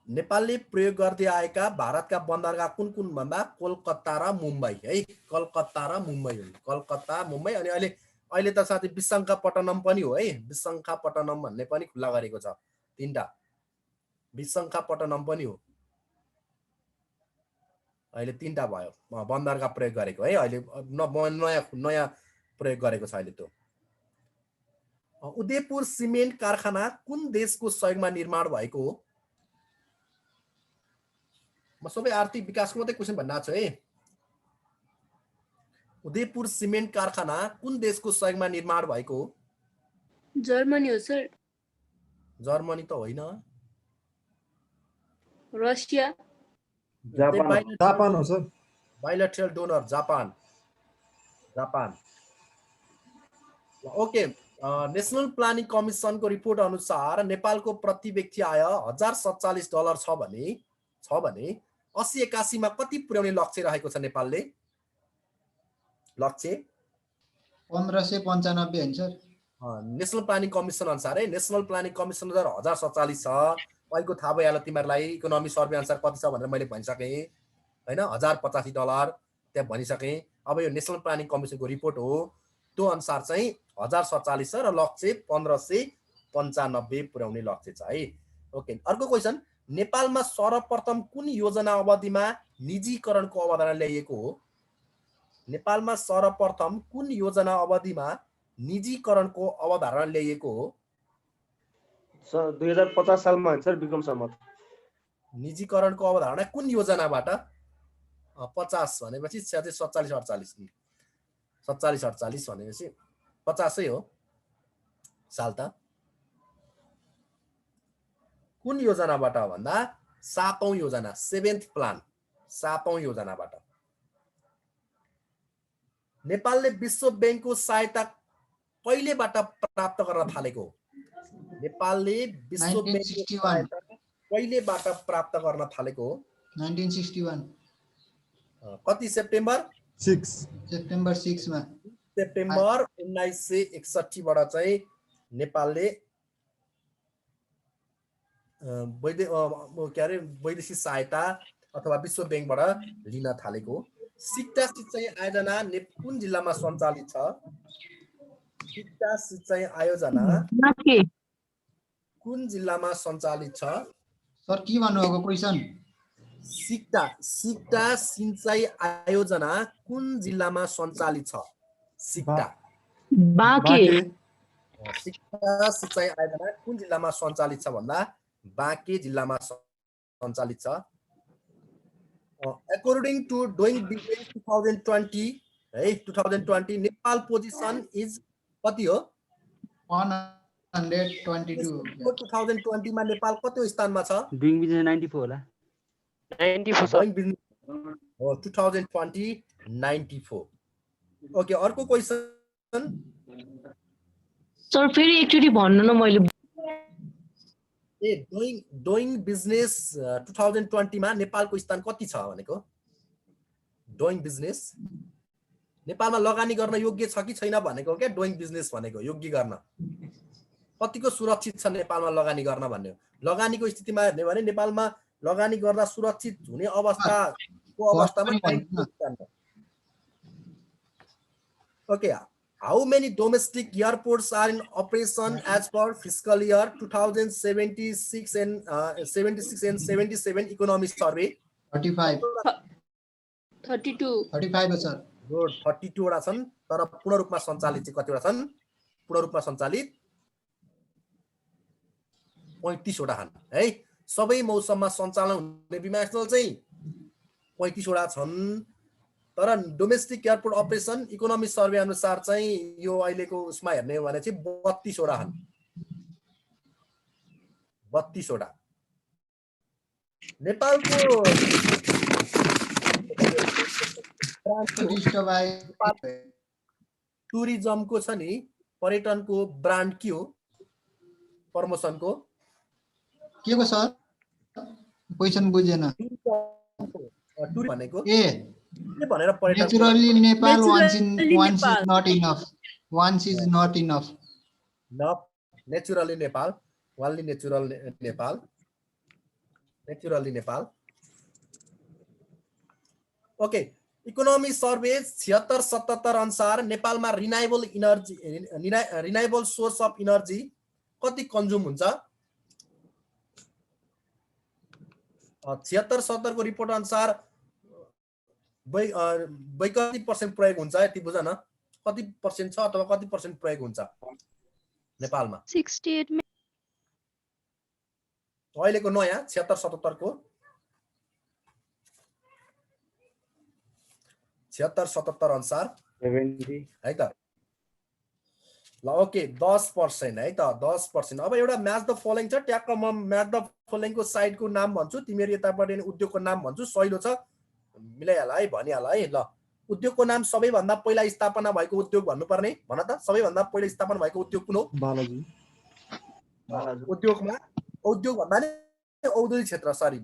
नेपालले प्रयोग गर्दै आएका भारतका बन्दरगाह कुन कुन भन्दा कोलकाता र मुम्बई है। कलकत्ता र मुम्बई हो। कलकत्ता मुम्बई। अनि अहिले त साथै विशाखापट्टनम पनि हो है। विशाखापट्टनम भन्ने पनि खुल्ला गरेको छ, 3टा विशाखापट्टनम पनि हो। अहिले 3टा भयो बन्दरगाह प्रयोग गरेको है। अहिले नयाँ प्रयोग गरेको छ अहिले त्यो। उदयपुर सिमेन्ट कारखाना कुन देशको सहयोगमा निर्माण भएको हो? म सबै आर्थिक विकासको मात्रै क्वेसन भन्न छु है। उदयपुर सिमेन्ट कारखाना कुन देशको सहयोगमा निर्माण भएको हो? जर्मनी हो सर। जर्मनी त होइन, रसिया। जापान हो sir. Bilateral donor Japan. Okay. National planning कमिसनको रिपोर्ट अनुसार नेपालको प्रति व्यक्ति आय $1047 छ भने 80-81 मा कति पुर्याउने लक्ष्य रहेको छ नेपालले? लक्ष्य 1595 होइन सर? नेशनल प्लानिङ कमिसन अनुसार है। नेशनल प्लानिङ कमिसन अनुसार 1047 छ। अहिलेको थाहा भइहाल्यो तिमीहरूलाई, इकोनोमी सर्वे अनुसार कति छ भनेर मैले भनिसकेँ होइन, $1085 त्यहाँ भनिसकेँ। अब यो नेशनल प्लानिङ कमिसनको रिपोर्ट हो, त्यो अनुसार चाहिँ 1047 छ र लक्ष्य 1595 पुर्याउने लक्ष्य छ है। ओके। अर्को क्वेसन, नेपालमा सर्वप्रथम कुन योजना अवधिमा निजीकरणको अवधारणा ल्याइएको हो? नेपालमा सर्वप्रथम कुन योजना अवधिमा निजीकरणको अवधारणा ल्याइएको हो? सर 2050 सालमा हुन्छ सर, विक्रम सम्वत। निजीकरणको अवधारणा कुन योजनाबाट? 50 भनेपछि 47-48 47-48 भनेपछि 50 हो साल त। कुन योजनाबाट भन्दा 7औं योजना, 7th प्लान, 7औं योजनाबाट। नेपालले विश्व बैंकको सहायता कहिलेबाट प्राप्त गर्न थालेको? नेपालले विश्व बैंकको सहायता कहिलेबाट प्राप्त गर्न थालेको? 1961। कति सेप्टेम्बर? 6 सेप्टेम्बर 6 मा। सेप्टेम्बर 1961 बाट चाहिँ नेपालले वैदेशिक सहायता अथवा विश्व बैंकबाट लिन थालेको। सिक्टा सिंचाइ आयोजना कुन जिल्लामा सञ्चालित छ? सिक्टा सिंचाइ आयोजना कुन जिल्लामा सञ्चालित छ? सर के भन्नुभएको क्वेसन? सिक्टा सिंचाइ आयोजना कुन जिल्लामा सञ्चालित छ? सिक्टा सिक्टा सिंचाइ आयोजना कुन जिल्लामा सञ्चालित छ भन्दा बाँके जिल्लामा सञ्चालित छ। According to Doing Business 2020 है 2020 नेपाल पोजिसन इज कति हो 122 2020 मा नेपाल कति स्थानमा छ डुइङ बिजनेस 94 होला 94 सर Doing Business हो 2020 94 ओके अर्को क्वेशन सर फेरि एकचोटि भन्नु न मैले ए डुइङ बिजनेस 2020 मा नेपालको स्थान कति छ भनेको डुइङ बिजनेस नेपालमा लगानी गर्न योग्य छ कि छैन भनेको क्या डुइङ बिजनेस भनेको योग्य गर्न कतिको सुरक्षित छ नेपालमा लगानी गर्न भन्ने लगानीको स्थितिमा हेर्ने भने नेपालमा लगानी गर्दा सुरक्षित हुने अवस्थाको अवस्थामा okay how many domestic airports are in operation as per fiscal year 2076 and 77 economic survey 35 32 35 हो सर गुड 32 वटा छन् तर पूर्ण रूपमा सञ्चालित चाहिँ कतिवटा छन् पूर्ण रूपमा सञ्चालित 35 वटा छन् है सबै मौसममा सञ्चालन हुने विमानस्थल चाहिँ 35 वटा छन् तर domestic airport operation economic survey अनुसार चाहिँ यो अहिलेको उसमा हेर्ने हो भने चाहिँ 32 वटा छन् 32 वटा नेपालको टुरिज्मको छ नि पर्यटनको ब्रान्ड के हो प्रमोसनको के को सर क्वेशन बुझेन टुर भनेको ए के भनेर पर्यटन naturally Nepal Naturally once is Nepal. not enough once is not enough naturally Nepal वानली naturally Nepal okay economy survey 76-77 अनुसार नेपालमा रिन्युएबल सोर्स अफ इनर्जी कति कन्ज्युम हुन्छ 76-77 को रिपोर्ट अनुसार वैकल्पिक पर्सेन्ट प्रयोग हुन्छ यति बुझ न कति पर्सेन्ट छ अथवा कति पर्सेन्ट प्रयोग हुन्छ नेपालमा 68 में अहिलेको नयाँ 76-77 को 76-77 अनुसार 70 है त ल ओके 10% है त 10%। अब एउटा म्याच द फलोइङ छ ट्याक्क म म्याच द फलोइङको साइटको नाम भन्छु तिमीहरु यतापट्टि उद्योगको नाम भन्छु सहिलो छ मिलाइहाल है भनिहाल है ल उद्योगको नाम सबैभन्दा पहिला स्थापना भएको उद्योग भन्नुपर्ने भन त सबैभन्दा पहिला स्थापना भएको उद्योग कुन हो बालाजी उद्योगमा उद्योग भन्दा नि औद्योगिक क्षेत्र सरी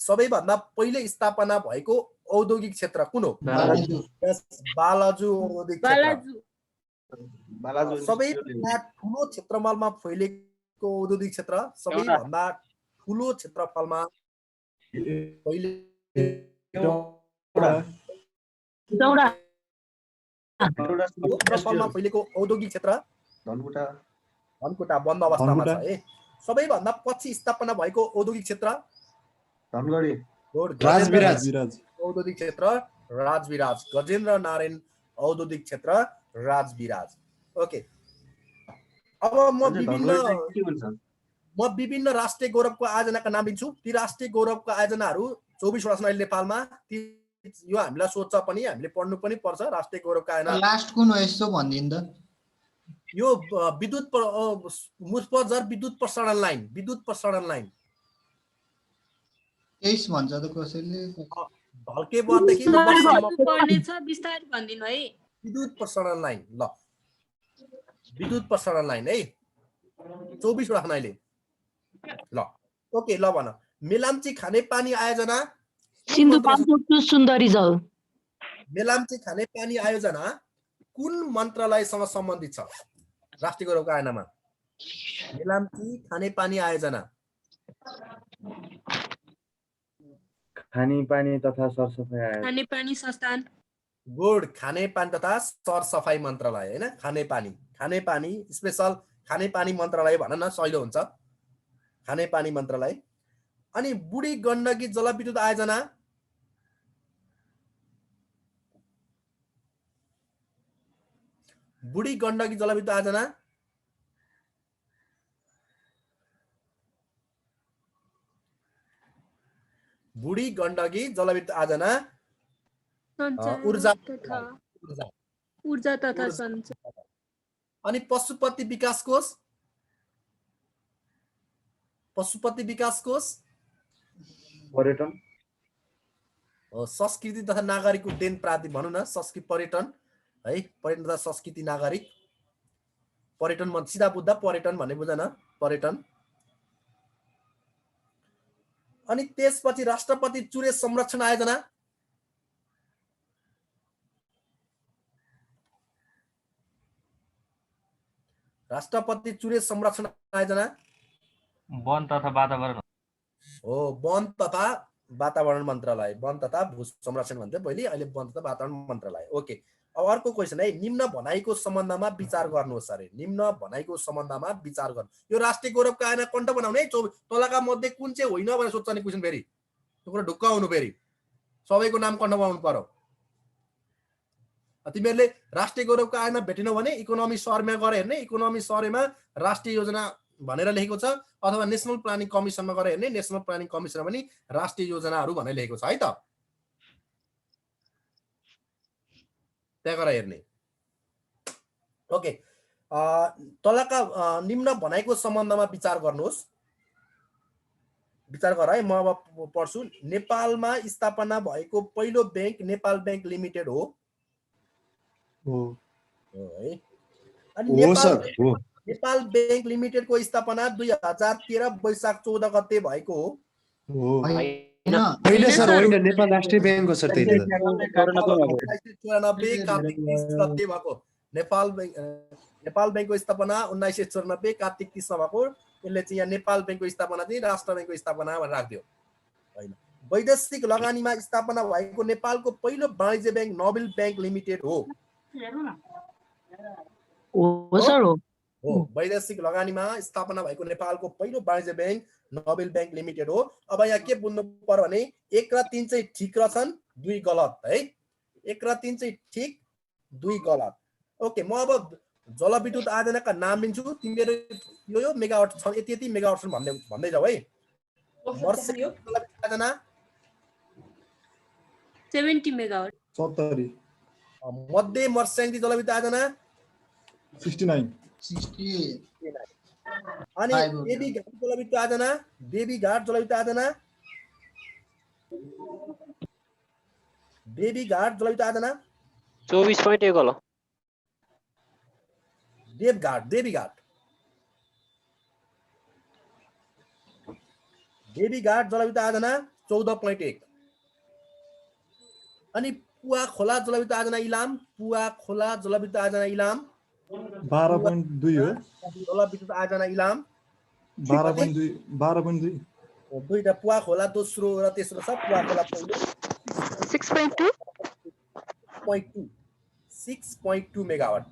सबैभन्दा पहिले स्थापना भएको औद्योगिक क्षेत्र कुन हो बालाजु औद्योगिक क्षेत्र बालाजु सबैभन्दा ठुलो क्षेत्रफलमा फैलिएको औद्योगिक क्षेत्र सबैभन्दा ठुलो क्षेत्रफलमा पहिले क्षेत्रफलमा फैलिएको औद्योगिक क्षेत्र धनकुटा बन्द अवस्थामा छ है सबैभन्दा पछि स्थापना भएको औद्योगिक क्षेत्र राजविराज औद्योगिक क्षेत्र राजविराज गजेन्द्र नारायण औद्योगिक क्षेत्र राजविराज ओके अब म विभिन्न राष्ट्रिय गौरवको आयोजनाका नाम लिन्छु ती राष्ट्रिय गौरवको आयोजनाहरू 24 वटा छन् अहिले नेपालमा यो हामीलाई सोध्छ पनि हामीले पढ्नु पनि पर्छ राष्ट्रिय गौरवका आयोजना लास्ट कुन हो यसो भन्दिन त यो विद्युत मुजफ्फरजर विद्युत प्रसारण लाइन 23 भन्छ त कसैले ढल्के बरदेखि पर्ने छ विस्तार भन्दिनु है विद्युत प्रसारण लाइन ल विद्युत प्रसारण लाइन है 24 वटा अहिले ल ओके ल भन मेलाम्ची खानेपानी आयोजना सिन्धुपाल्चोक सुन्दरी जल मेलाम्ची खानेपानी आयोजना कुन मन्त्रालयसँग सम्बन्धित छ राष्ट्रिय गौरवको आयोजनामा मेलाम्ची खानेपानी आयोजना खानेपानी तथा सरसफाई आयोग खानेपानी संस्थान गुड खानेपानी तथा सरसफाई मन्त्रालय हैन खानेपानी स्पेशल खानेपानी मन्त्रालय भन्न न सहिलो हुन्छ खानेपानी मन्त्रालय अनि बुढी गण्डकी जलविद्युत आयोजना बुढी गण्डकी जलविद्युत आयोजना बुढी गण्डकी जलविद्युत आयोजना सञ्चार ऊर्जा तथा ऊर्जा ऊर्जा तथा ऊर्जा। सञ्चार अनि पशुपति विकास कोष पर्यटन संस्कृति तथा नागरिक उड्डयन प्राधिकरण भनौँ न, संस्कृति पर्यटन है, पर्यटन तथा संस्कृति नागरिक पर्यटन मन सिधा बुझ्दा पर्यटन भन्ने बुझन पर्यटन। अनि त्यसपछि राष्ट्रपति चुरे संरक्षण आयोजना राष्ट्रपति चुरे संरक्षण आयोजना वन तथा वातावरण हो, वन तथा वातावरण मन्त्रालय, वन तथा भू संरक्षण भन्थे पहिले, अहिले वन तथा वातावरण मन्त्रालय। ओके, अब अर्को क्वेसन है, निम्न भनाइको सम्बन्धमा विचार गर्नुहोस् अरे। निम्न भनाइको सम्बन्धमा विचार गर्नु, यो राष्ट्रिय गौरवका आयोजना कण्ठ बनाउने तलका मध्ये कुन चाहिँ होइन भनेर सोध्ने क्वेसन। फेरि त्यो कुरा ढुक्क हुनु, फेरि सबैको नाम कण्ठ बनाउनु पर्यो। तिमीहरूले राष्ट्रिय गौरवका आयोजना भेटेनौ भने इकोनोमी सर्वेमा गएर हेर्ने, इकोनोमी सर्वेमा राष्ट्रिय योजना भनेर लेखेको छ, अथवा नेसनल प्लानिङ कमिसनमा गएर हेर्ने, नेसनल प्लानिङ कमिसनमा पनि राष्ट्रिय योजनाहरू भनेर लेखेको छ है त, त्यहाँ गएर हेर्ने। ओके, तलका निम्न भनाइको सम्बन्धमा विचार गर्नुहोस्। विचार गर है, म अब पढ्छु। नेपालमा स्थापना भएको पहिलो बैंक नेपाल बैंक लिमिटेड हो है। अनि नेपाल बैंक लिमिटेडको स्थापना 2013 वैशाख 14 गते भएको हो। होइन सर, होइन, नेपाल राष्ट्रिय बैंक हो सर। त्यही त 1994 कार्तिक 30 गते भएको। नेपाल बैंकको स्थापना 1994 कार्तिक 30 मा भएको। यसले चाहिँ यहाँ नेपाल बैंकको स्थापना चाहिँ राष्ट्र बैंकको स्थापना भनेर राख्दियो हैन। वैदेशिक लगानीमा स्थापना भएको नेपालको पहिलो वाणिज्य बैंक नोबेल बैंक लिमिटेड हो। हो सर, हो। वैदेशिक लगानीमा स्थापना भएको नेपालको पहिलो वाणिज्य बैंक नोबेल बैंक लिमिटेड हो। अब यहाँ के बुझ्नु पर्यो भने 1 र 3 चाहिँ ठीक रहेछन्, 2 गलत है। 1 र 3 चाहिँ ठीक, 2 गलत। ओके, म अब जलविद्युत आयोजनाका नाम लिन्छु, तिमीहरू यो मेगावाट छ, यति मेगावाट छन् भन्दै जाऊ है। मर्स्याङ जलविद्युत आयोजना 70 मेगावाट। 70। मध्य मर्स्याङ जलविद्युत आयोजना 69। अनि देवीघाट जलविद्युत आयोजना, देवीघाट जलविद्युत आयोजना, देवीघाट जलविद्युत आयोजना 24.1 होला। देवीघाट जलविद्युत आयोजना 14.1। अनि पुवा खोला जलविद्युत आयोजना इलाम, पुवा खोला जलविद्युत आयोजना इलाम 12.2 हो। जलविद्युत आयोजना इलाम 12.2। दुईटा, पुवा खोला दोस्रो र तेस्रो छ। पुवा खोला पहिलो 6.2 मेगावाट।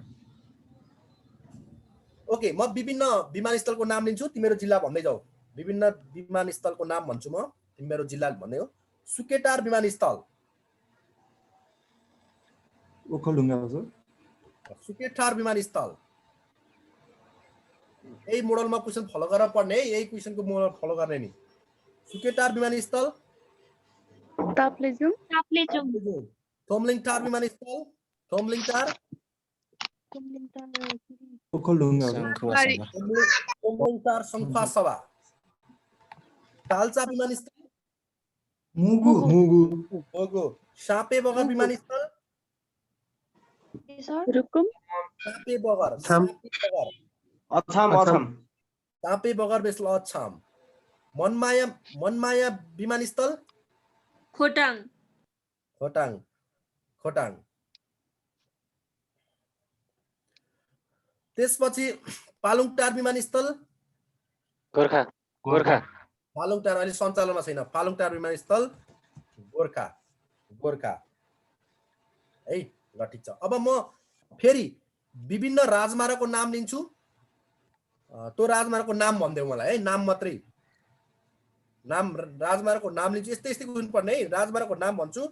ओके, म विभिन्न विमानस्थलको नाम लिन्छु, तिम्रो जिल्ला भन्दै जाऊ। विभिन्न विमानस्थलको नाम भन्छु म, तिम्रो जिल्ला भन्दै हो। सुकेटार विमानस्थल, ओखलढुङ्गा हो सर। सुकेटार विमानस्थल, यही मोडलमा क्वेसन फलो गरेर पढ्ने, यही क्वेसनको मोडल फलो गर्ने नि। सुकेटार विमानस्थल, ताप्लेजुङ, थोमलिङ विमानस्थल, थोमलिङ ओखलढुङ्गा शङ्खुवासभा, ताल्चा विमानस्थल, मुगु, सापे बगर विमानस्थल, रुकुम, सापे बगर, अछाम सापे बगर बेस्ल अछाम। मनमाया विमानस्थल खोटाङ। त्यसपछि पालुङटार विमानस्थल गोर्खा। पालुङटार अहिले सञ्चालनमा छैन। पालुङटार विमानस्थल गोर्खा है। ल ठिक छ। अब म फेरि विभिन्न राजमार्गको नाम लिन्छु, त्यो राजमार्गको नाम भनिदेऊ मलाई है, नाम मात्रै। नाम राजमार्गको नाम लिन्छु, यस्तै बुझ्नु पर्ने है। राजमार्गको नाम भन्छु,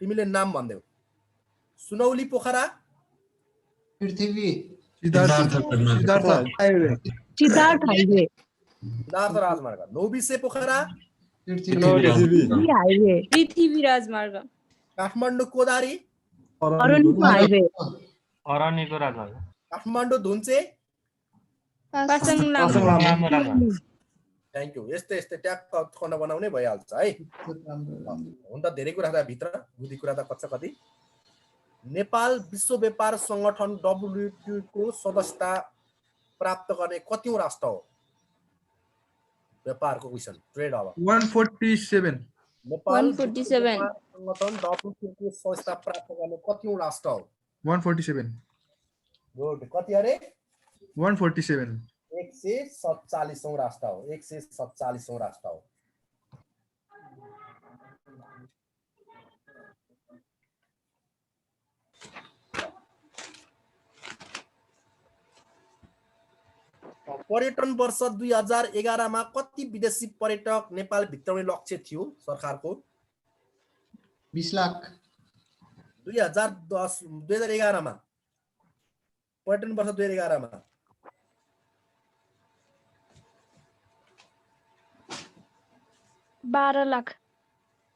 तिमीले नाम भनिदेऊ। सुनौली पोखरा, पृथ्वी, सिद्धार्थ हाइवे। सिद्धार्थ हाइवे, राजमार्ग। नौबिसे पोखरा, हाइवे पृथ्वी राजमार्ग काठमाडौँ कोदारी अरण्यको हाइवे अरण्यको राजमार्ग काठमाडौँ धुन्चे पासाङ लामा लामो राजमार्ग थ्याङ्क यू यस्तै यस्तै ट्याक्क खण्ड बनाउने भइहाल्छ है हुन त धेरै कुरा छ भित्र बुद्धि कुरा त कति नेपाल विश्व व्यापार सङ्गठन WTO को सदस्यता प्राप्त गर्ने कतिौं राष्ट्र हो व्यापारको क्वेशन ट्रेड अब 147 नेपाल 147 विश्व व्यापार सङ्गठन WTO को सदस्यता प्राप्त गर्ने कतिौं राष्ट्र हो 147 गुड कति अरे 147 147औं राष्ट्र हो 147औं राष्ट्र हो पर्यटन वर्ष 2011 मा कति विदेशी पर्यटक नेपाल भित्राउने लक्ष्य थियो सरकारको 20 लाख 2011 मा पर्यटन वर्ष 2011 मा 12 लाख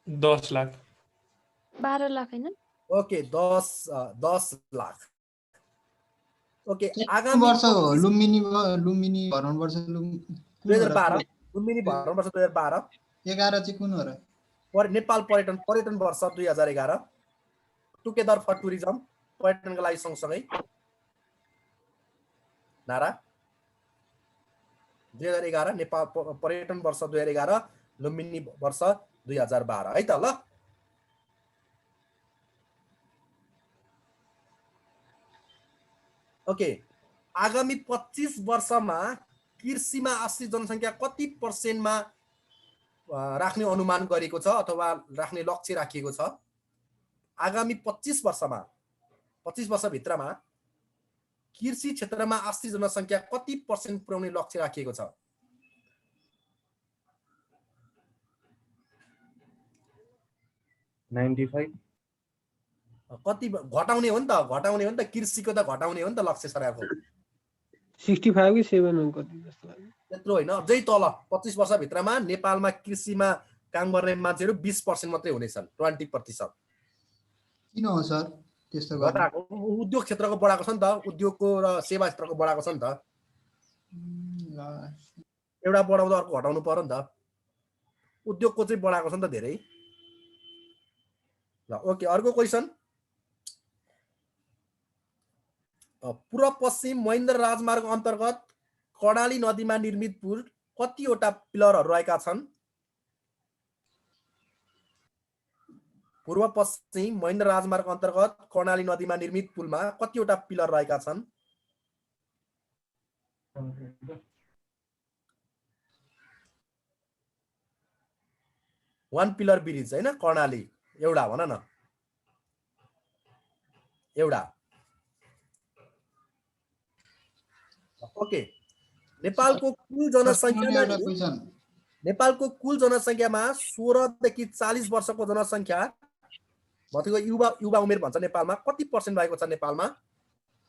10 लाख 12 लाख हैन ओके 10 लाख ओके आगामी वर्ष हो लुम्बिनी भ्रमण वर्ष 2012 लुम्बिनी भ्रमण वर्ष 2012 11 चाहिँ कुन हो र नेपाल पर्यटन वर्ष 2011 टुगेदर फर टुरिज्म पर्यटनका लागि सँगसँगै नारा 2011 नेपाल पर्यटन वर्ष 2011 लुम्बिनी वर्ष 2012 है त ल ओके आगामी 25 वर्षमा कृषिमा आश्रित जनसङ्ख्या कति % राख्ने अनुमान गरेको छ अथवा राख्ने लक्ष्य राखिएको छ आगामी 25 वर्षमा 25 वर्षभित्रमा कृषि क्षेत्रमा आश्रित जनसङ्ख्या कति % पुर्याउने लक्ष्य राखिएको छ 95 कति घटाउने हो नि त कृषिको त घटाउने हो नि त लक्ष्य सरकारको 65 कि 7 हो कति जस्तो लाग्यो त्यत्रो हैन अझै तल 25 वर्षभित्रमा नेपालमा कृषिमा काम गर्ने मान्छेहरू 20% मात्रै हुनेछन् 20%। किन हो सर त्यस्तो गर्नु उद्योग क्षेत्रको बढाएको छ नि त उद्योगको र सेवा क्षेत्रको बढाएको छ नि त एउटा बढाउँदा अर्को घटाउनु पर्यो नि त उद्योगको चाहिँ बढाएको छ नि त धेरै ल ओके अर्को क्वेशन पूर्व पश्चिम महेन्द्र राजमार्ग अन्तर्गत कर्णाली नदीमा निर्मित पुल कतिवटा पिलरहरू रहेका छन् पूर्व पश्चिम महेन्द्र राजमार्ग अन्तर्गत कर्णाली नदीमा निर्मित पुलमा कतिवटा पिलर रहेका छन् 1 पिलर ब्रिज हैन कर्णाली एउटा भन न एउटा ओके नेपालको कुल जनसङ्ख्यामा 16 देखि 40 वर्षको जनसङ्ख्या भतिको युवा उमेर भन्छ नेपालमा कति % रहेको छ नेपालमा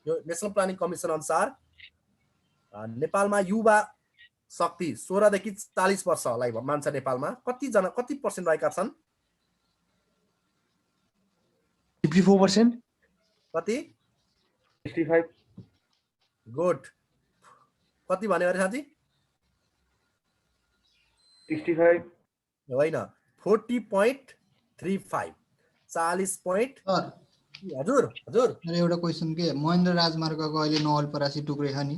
यो नेशनल प्लानिङ कमिसन अनुसार नेपालमा युवा शक्ति 16 देखि 40 वर्षलाई मान्छ नेपालमा कति % रहेका छन् 54% कति 65 गुड कति भन्यो अरे साथी 65 होइन 40.35 40 point हजुर एउटा क्वेशन के महेन्द्र राजमार्गको अहिले नवलपरासी टुक्रे छ नि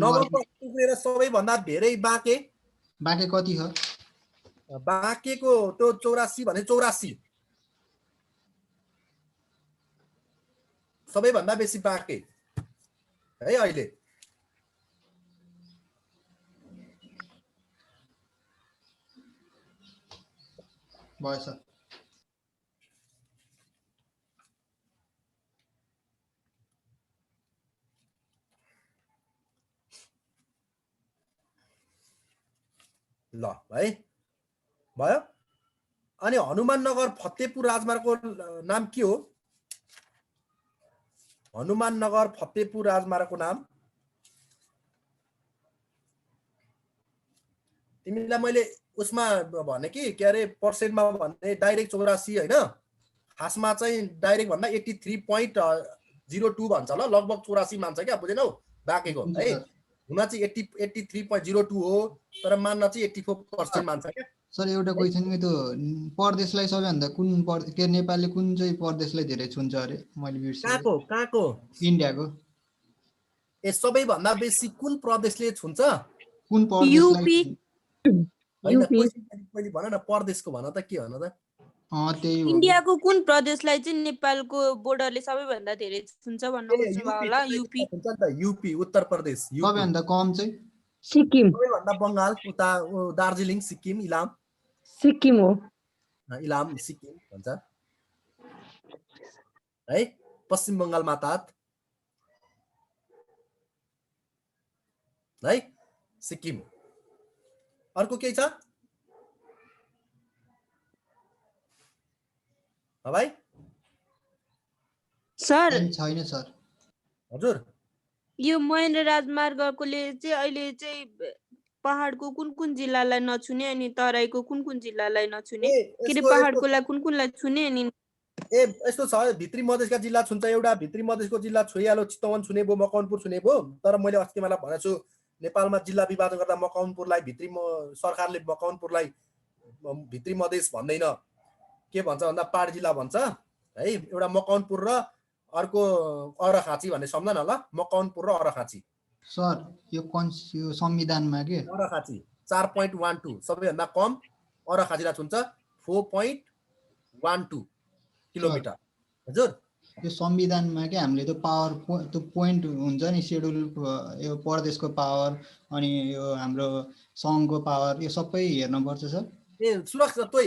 नवलपरासी टुक्रेर सबैभन्दा धेरै बाँके कति छ बाँकेको त्यो 84 भने 84 सबैभन्दा बेसी बाँके है अहिले भएछ ल है भयो अनि हनुमाननगर फतेहपुर राजमार्गको नाम के हो हनुमाननगर फतेहपुर राजमार्गको नाम तिमीलाई मैले उसमा भने कि के अरे पर्सेन्टमा भने डाइरेक्ट 84 होइन, खासमा चाहिँ डाइरेक्ट भन्दा 83.02 भन्छ ल, लगभग 84 मान्छ क्या, बुझेनौ बाँकेको है। हुन चाहिँ 83.02 हो, तर मान्न चाहिँ 84% मान्छ क्या। सर एउटा क्वेसन कि त्यो परदेशलाई सबैभन्दा कुन के नेपालले कुन चाहिँ परदेशलाई धेरै छुन्छ अरे? मैले बिर्सेँ। कहाँको? इन्डियाको। ए सबैभन्दा बेसी कुन प्रदेशले छुन्छ? कुन परदेशलाई? हैन पहिले भन न, परदेशको भन त, के भन त? त्यही हो। इन्डियाको कुन प्रदेशलाई चाहिँ नेपालको बोर्डरले सबैभन्दा धेरै छुन्छ भन्न खोज्नु भयो होला? युपी हुन्छ नि त, युपी, उत्तर प्रदेश। सबैभन्दा कम चाहिँ सिक्किम। सबैभन्दा बङ्गाल, उता दार्जिलिङ, सिक्किम, इलाम। सिक्किम हो। इलाम सिक्किम भन्छ है। पश्चिम बङ्गाल मातात है, सिक्किम। अर्को के छ भाइ? सर छैन सर। हजुर, यो महेन्द्र राजमार्गकोले चाहिँ अहिले चाहिँ पहाडको कुन कुन जिल्लालाई नछुने अनि तराईको कुन कुन जिल्लालाई नछुने? के अरे पहाडकोलाई कुन कुनलाई छुने अनि यस्तो छ, भित्री मधेसका जिल्ला छुन्छ। एउटा भित्री मधेसको जिल्ला छोइहाल्यो, चितवन छुने भयो, मकवानपुर छुने भयो। तर मैले अस्ति मलाई भनेको छु, नेपालमा जिल्ला विभाजन गर्दा मकवानपुरलाई सरकारले मकवानपुरलाई भित्री मधेस भन्दैन, के भन्छ भन्दा पहाड जिल्ला भन्छ है। एउटा मकवानपुर र अर्को अरखाँची भन्ने सम्झ न ल, मकवानपुर र अरखाँची। सर यो संविधानमा के अरखाँची 4.12 सबैभन्दा कम, अरखाँचीलाई छुन्छ 4.12 किलोमिटर। हजुर, यो संविधानमा के हामीले त्यो पावर त्यो पोइन्ट हुन्छ नि, सेड्युल, यो प्रदेशको पावर अनि यो हाम्रो सङ्घको पावर, यो सबै हेर्नुपर्छ सर। सुरक्षा त्यो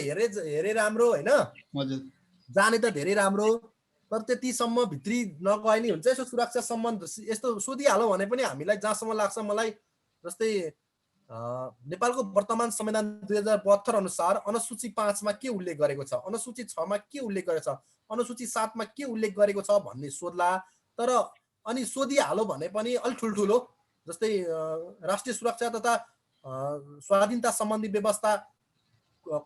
हेरे राम्रो होइन। हजुर, जाने त धेरै राम्रो, तर त्यतिसम्म भित्री नगए नि हुन्छ। यसो सुरक्षा सम्बन्ध यस्तो सोधिहाल्यो भने पनि हामीलाई जहाँसम्म लाग्छ मलाई, जस्तै नेपालको वर्तमान संविधान 2072 अनुसार अनुसूची 5 मा के उल्लेख गरेको छ, अनुसूची 6 मा के उल्लेख गरेको छ, अनुसूची 7 मा के उल्लेख गरेको छ भन्ने सोध्ला। तर अनि सोधिहाल्यो भने पनि अलि ठुल्ठुलो, जस्तै राष्ट्रिय सुरक्षा तथा स्वाधीनता सम्बन्धी व्यवस्था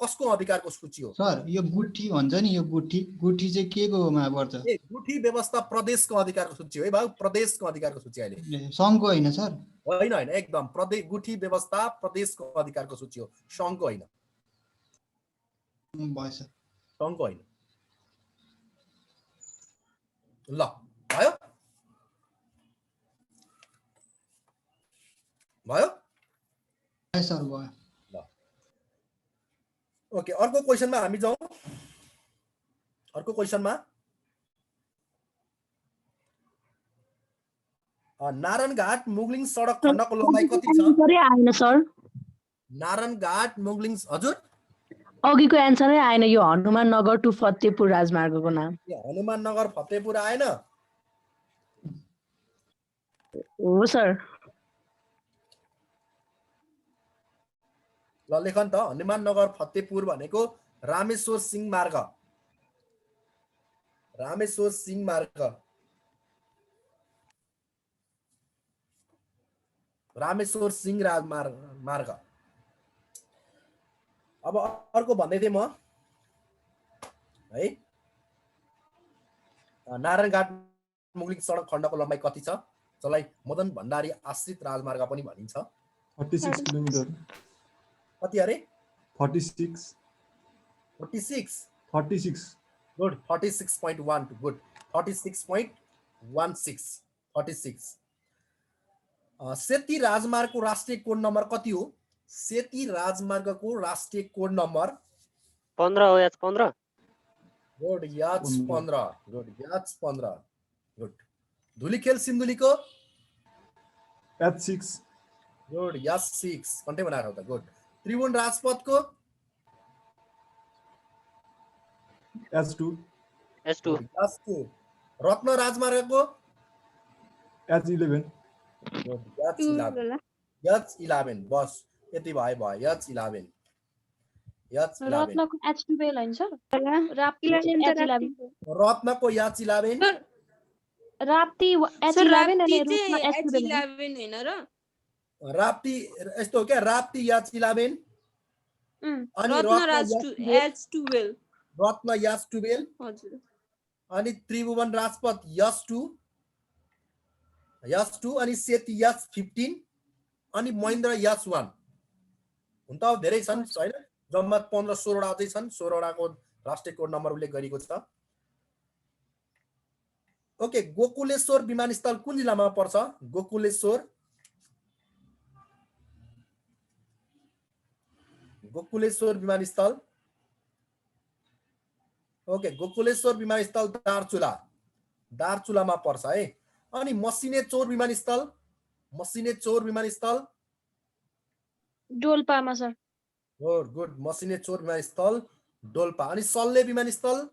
कसको अधिकारको सूची हो? सर यो गुठी भन्छ नि, यो गुठी चाहिँ के कोमा पर्छ? गुठी व्यवस्था प्रदेशको अधिकारको सूची हो है भाइ, प्रदेशको अधिकारको सूची अहिले, सङ्घको होइन सर? होइन एकदम प्रदेश गुठी व्यवस्था प्रदेशको अधिकारको सूची हो, सङ्घको होइन। भएछ, सङ्घको होइन। ल भयो भयो सर भयो। ओके, अर्को क्वेसनमा हामी जाउँ। अर्को क्वेसनमा नारायणघाट मुगलिङ सडक खण्डको लम्बाइ कति छ? आएन सर। नारायणघाट मुगलिङ, हजुर अघिको एन्सरै आएन। यो हनुमान नगर टु फतेहपुर राजमार्गको नाम हनुमान नगर फतेहपुर आएन? हो सर। ल लेखन त, हनुमान नगर फतेहपुर भनेको रामेश्वर सिंह मार्ग, रामेश्वर सिंह मार्ग, रामेश्वर सिंह मार्ग। अब अर्को भन्दै थिएँ म है, नारायणघाट मुगलिङ सडक खण्डको लम्बाइ कति छ, जसलाई मदन भण्डारी आश्रित राजमार्ग पनि भनिन्छ? 46 किलोमिटर। कति अरे? 46 गुड, 46.12 गुड, 46.16 46। सेती राजमार्गको राष्ट्रिय कोड नम्बर कति हो? सेती राजमार्गको राष्ट्रिय कोड नम्बर 15 हो। याच 15। गुड, याच 15 गुड, याच 15 गुड। धुलीखेल सिन्धुलीको H6 गुड, याच 6 कन्टे बनाएर हो त गुड। त्रिभुवन राजपथको H2 रत्न राजमार्गको H11 H11 बस यति भयो, H11 रत्नको H12 हैन sir? Rapti रत्नको H11 Rapti H11 अनि रत्न H11 हैन र? राप्ती यस्तो हो क्या, राप्ती H11 अनि रत्नराज एच टुवेल रत्न यस 12 हजुर अनि त्रिभुवन राजपथ यस 2 अनि सेती यस 15 अनि महेन्द्र यस 1 हुन त धेरै छन् हैन जम्मा 15-16 वटा अझै छन् 16 वटाको राष्ट्रिय कोड नम्बर उल्लेख गरिएको छ। ओके गोकुलेश्वर विमानस्थल कुन जिल्लामा पर्छ? गोकुलेश्वर विमानस्थल ओके गोकुलेश्वर विमानस्थल दार्चुलामा पर्छ है। अनि मसिने चोर विमानस्थल डोल्पामा सर। गुड मसिने चोर विमानस्थल डोल्पा। अनि सल्ले विमानस्थल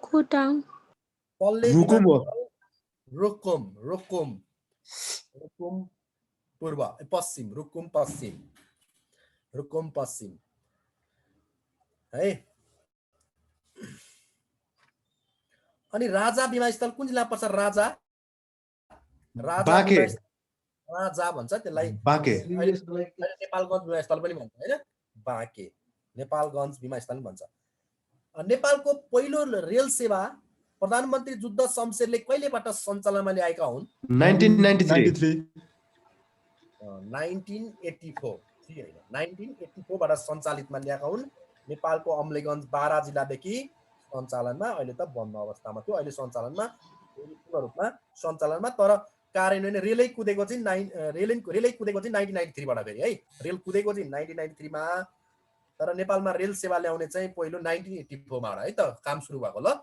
खोटाङ रुकुम पूर्व पश्चिम रुकुम पश्चिम है। अनि राजा विमानस्थल कुन जिल्लामा पर्छ? राजा भन्छ त्यसलाई नेपालगञ्ज विमानस्थल पनि भन्छ हैन बाँके नेपालगञ्ज विमानस्थल पनि भन्छ। नेपालको पहिलो रेल सेवा प्रधानमन्त्री जुद्ध शमशेरले कहिलेबाट सञ्चालनमा ल्याएका हुन्? 1984 बाट सञ्चालितमा ल्याएका हुन्। नेपालको अम्लेगञ्ज बारा जिल्लादेखि सञ्चालनमा अहिले त बन्द अवस्थामा थियो अहिले सञ्चालनमा पूर्ण रूपमा सञ्चालनमा तर कार्यान्वयन रेलै कुदेको चाहिँ 1993 बाट फेरि है रेल कुदेको चाहिँ 1993 मा तर नेपालमा रेल सेवा ल्याउने चाहिँ पहिलो 1984 मा है त काम सुरु भएको ल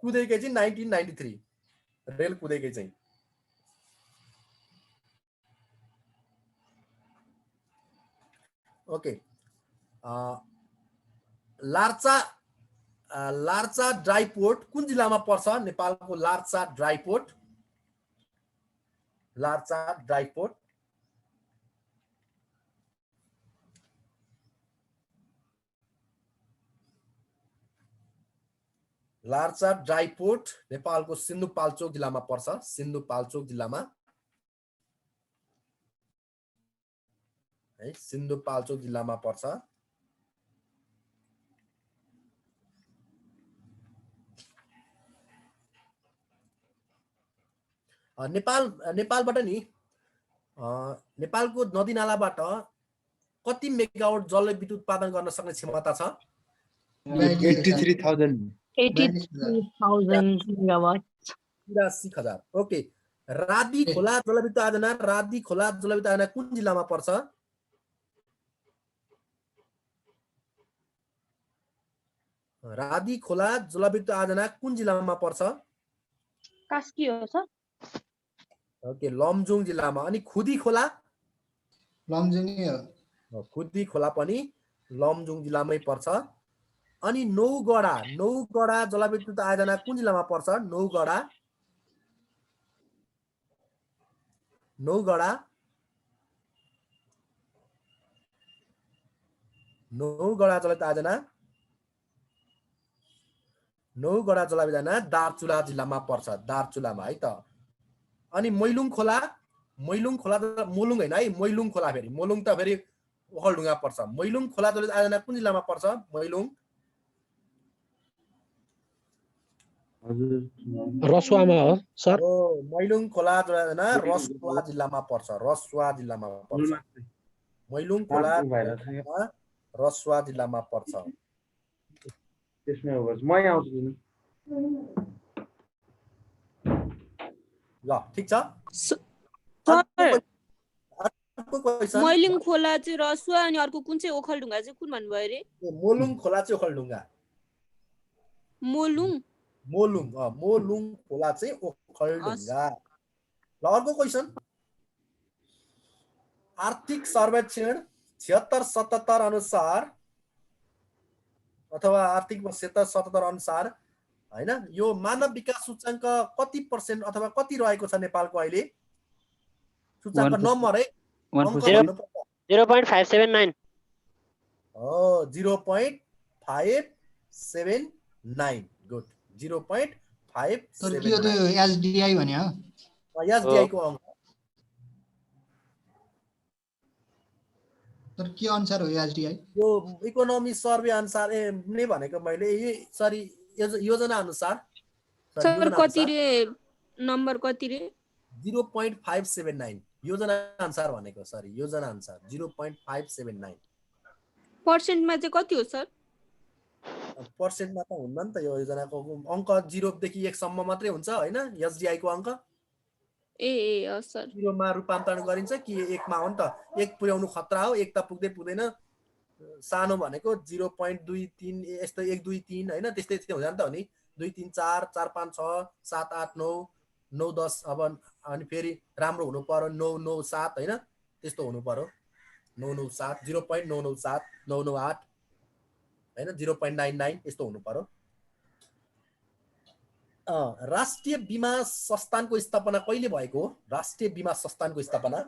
कुदेकै चाहिँ 1993 रेल कुदेकै चाहिँ। ओके लार्चा ड्राइपोर्ट कुन जिल्लामा पर्छ? नेपालको लार्चा ड्राइपोर्ट नेपालको सिन्धुपाल्चोक जिल्लामा पर्छ। सिन्धुपाल्चोक जिल्लामा पर्छ। नेपालबाट नि नेपालको नदी नालाबाट कति मेगावाट जलविद्युत उत्पादन गर्न सक्ने क्षमता छ? 83,000 मेगावाट। 83,000 ओके। रादी खोला जलविद्युत आयोजना कुन जिल्लामा पर्छ? रादी खोला जलविद्युत आयोजना कुन जिल्लामा पर्छ? कास्की हो सर। ओके लमजुङ जिल्लामा। अनि खुदी खोला पनि लमजुङ जिल्लामै पर्छ। अनि नौगडा जलविद्युत आयोजना कुन जिल्लामा पर्छ? नौगडा जलविद्युत आयोजना दार्चुला जिल्लामा पर्छ दार्चुलामा है त। अनि मैलुङ खोला मोलुङ हैन है मैलुङ खोला फेरि मोलुङ त फेरि ओखलढुङ्गा पर्छ। मैलुङ खोला जलविद्युत आयोजना कुन जिल्लामा पर्छ? रसुवामा हो सर। मैलुङ खोला जलविद्युत आयोजना रसुवा जिल्लामा पर्छ। मैलुङ खोला रसुवा जिल्लामा पर्छ। त्यसमै हो म आउँछु ल ठीक छ। मैलुङ खोला चाहिँ रसुवा अनि अर्को कुन चाहिँ ओखलढुङ्गा चाहिँ कुन भन्नुभयो अरे? मोलुङ खोला चाहिँ ओखलढुङ्गा। मोलुङ खोला चाहिँ ओखलढुङ्गा। ल अर्को क्वेशन। आर्थिक सर्वेक्षण 76-77 अनुसार अथवा आर्थिक 77-77 अनुसार हैन यो मानव विकास सूचकांक कति % अथवा कति रहेको छ नेपालको अहिले? सूचकांक नम्बर है 0.579 हो 0.579 गुड 0.579 तर के हो त्यो एसडीआई भन्या हो? एसडीआई को अंक तर के अनुसार हो एसडिआई? यो इकोनोमी सर्वे अनुसार नै भनेको मैले सरी योजना अनुसार सर कति रे नम्बर कति रे 0.579 योजना अनुसार भनेको सरी योजना अनुसार 0.579 पर्सेन्टमा चाहिँ कति हो सर? पर्सेन्टमा त हुन्न नि त यो योजनाको अङ्क 0 देखि 1 सम्म मात्रै हुन्छ हैन एसडिआई को अङ्क ए सर 0 मा रूपान्तरण गरिन्छ कि 1 मा हो नि त 1 पुर्याउनु खतरा हो 1 त पुग्दै पुग्दैन सानो भनेको 0.23 यस्तो 1 2 3 हैन त्यस्तै त्यस्तै हुन्छ नि त हो नि 2 3 4 4 5 6 7 8 9 9 10 अब अनि फेरि राम्रो हुनु पर्यो 9 9 7 हैन त्यस्तो हुनु पर्यो 9 9 7 0.997 998 हैन 0.99 यस्तो हुनु पर्यो। राष्ट्रिय बीमा संस्थानको स्थापना कहिले भएको हो? राष्ट्रिय बीमा संस्थानको स्थापना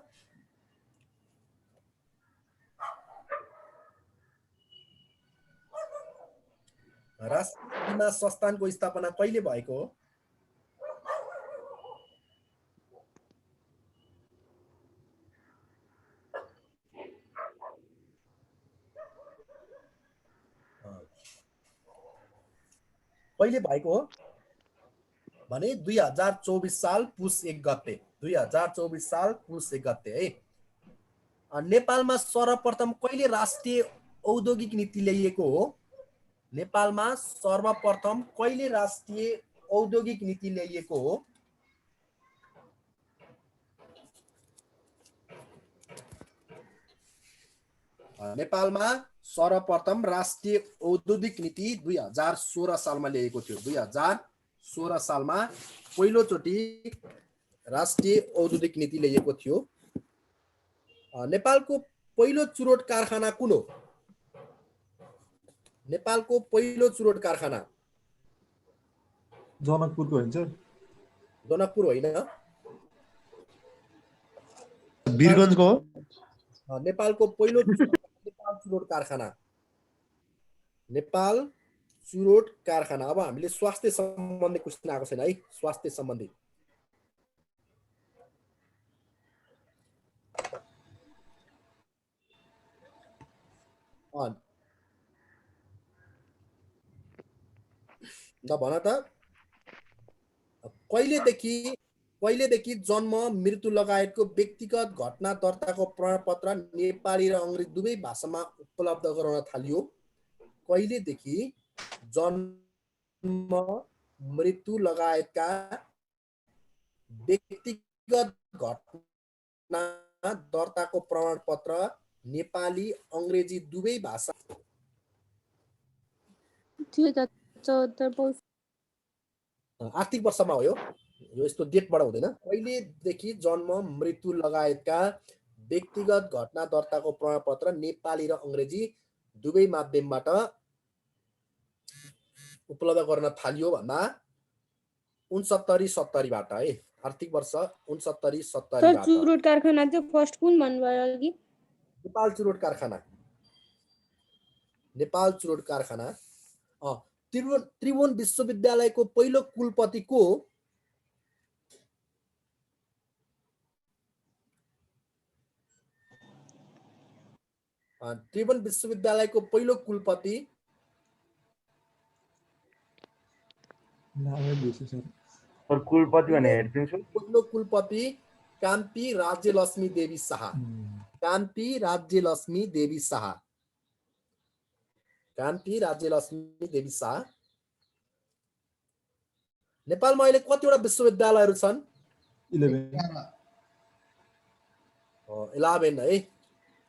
राष्ट्रिय बीमा संस्थानको स्थापना कहिले भएको हो? कहिले भएको हो भने 2024 साल पुस 1 गते 2024 साल पुस 1 गते है। नेपालमा सर्वप्रथम कहिले राष्ट्रिय औद्योगिक नीति ल्याइएको हो? नेपालमा सर्वप्रथम कहिले राष्ट्रिय औद्योगिक नीति ल्याइएको हो? नेपालमा सर्वप्रथम राष्ट्रिय औद्योगिक नीति 2016 सालमा ल्याएको थियो। 2016 सालमा पहिलोचोटि राष्ट्रिय औद्योगिक नीति ल्याइएको थियो। नेपालको पहिलो चुरोट कारखाना कुन हो? नेपालको पहिलो चुरोट कारखाना जनकपुरको होइन सर? जनकपुर होइन, वीरगञ्जको हो। नेपालको पहिलो नेपाल चुरोट कारखाना नेपाल चुरोट कारखाना। अब हामीले स्वास्थ्य सम्बन्धी क्वेसन आएको छैन है, स्वास्थ्य सम्बन्धी भन त कहिलेदेखि जन्म मृत्यु लगायतको व्यक्तिगत घटना दर्ताको प्रमाणपत्र नेपाली र अङ्ग्रेजी दुवै भाषामा उपलब्ध गराउन थालियो? कहिलेदेखि जन्म मृत्यु लगायतका व्यक्तिगत घटना दर्ताको प्रमाणपत्र नेपाली अङ्ग्रेजी दुवै भाषा 2074 आर्थिक वर्षमा हो यो यस्तो डेटबाट हुँदैन। कहिलेदेखि जन्म मृत्यु लगायतका व्यक्तिगत घटना दर्ताको प्रमाणपत्र नेपाली र अङ्ग्रेजी दुवै माध्यमबाट उपलब्ध गर्न थालियो भन्दा 69-70 बाट है। आर्थिक वर्ष 69-70 बाट। चुरोट कारखाना चाहिँ फर्स्ट कुन भन्नुभयो अघि? नेपाल चुरोट कारखाना। नेपाल चुरोट कारखाना। त्रिभुवन विश्वविद्यालयको पहिलो कुलपति को हो? त्रिभुवन विश्वविद्यालयको पहिलो कुलपति कुलपति भने हेड प्रिन्सिपल पहिलो कुलपति कान्ति राज्यलक्ष्मी देवी शाह। कान्ति राज्यलक्ष्मी देवी शाह। कान्ति राज्यलक्ष्मी देवी शाह। नेपालमा अहिले कतिवटा विश्वविद्यालयहरू छन्? 11 है,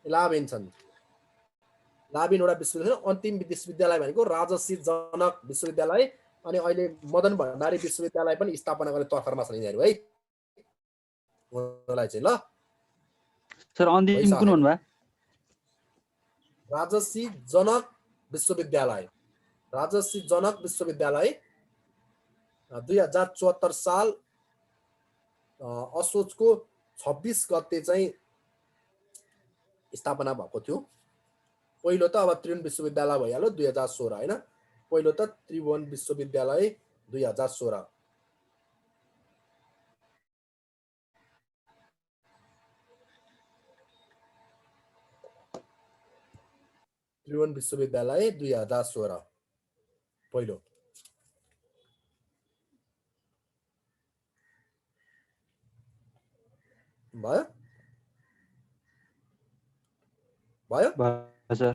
11 छन्। 11 वटा विश्वविद्यालय। अन्तिम विश्वविद्यालय भनेको राजश्री जनक विश्वविद्यालय अनि अहिले मदन भण्डारी विश्वविद्यालय पनि स्थापना गर्ने तर्खरमा छन् यिनीहरू है। उनीहरूलाई चाहिँ ल सर अन्तिम कुन भन्नुभयो? राजश्री जनक विश्वविद्यालय। राजश्री जनक विश्वविद्यालय 2074 साल असोजको 26 गते चाहिँ स्थापना भएको थियो। पहिलो त अब त्रिभुवन विश्वविद्यालय भइहाल्यो 2016 हैन। पहिलो त त्रिभुवन विश्वविद्यालय 2016। त्रिभुवन विश्वविद्यालय 2016 पहिलो। भयो भयो भयो सर।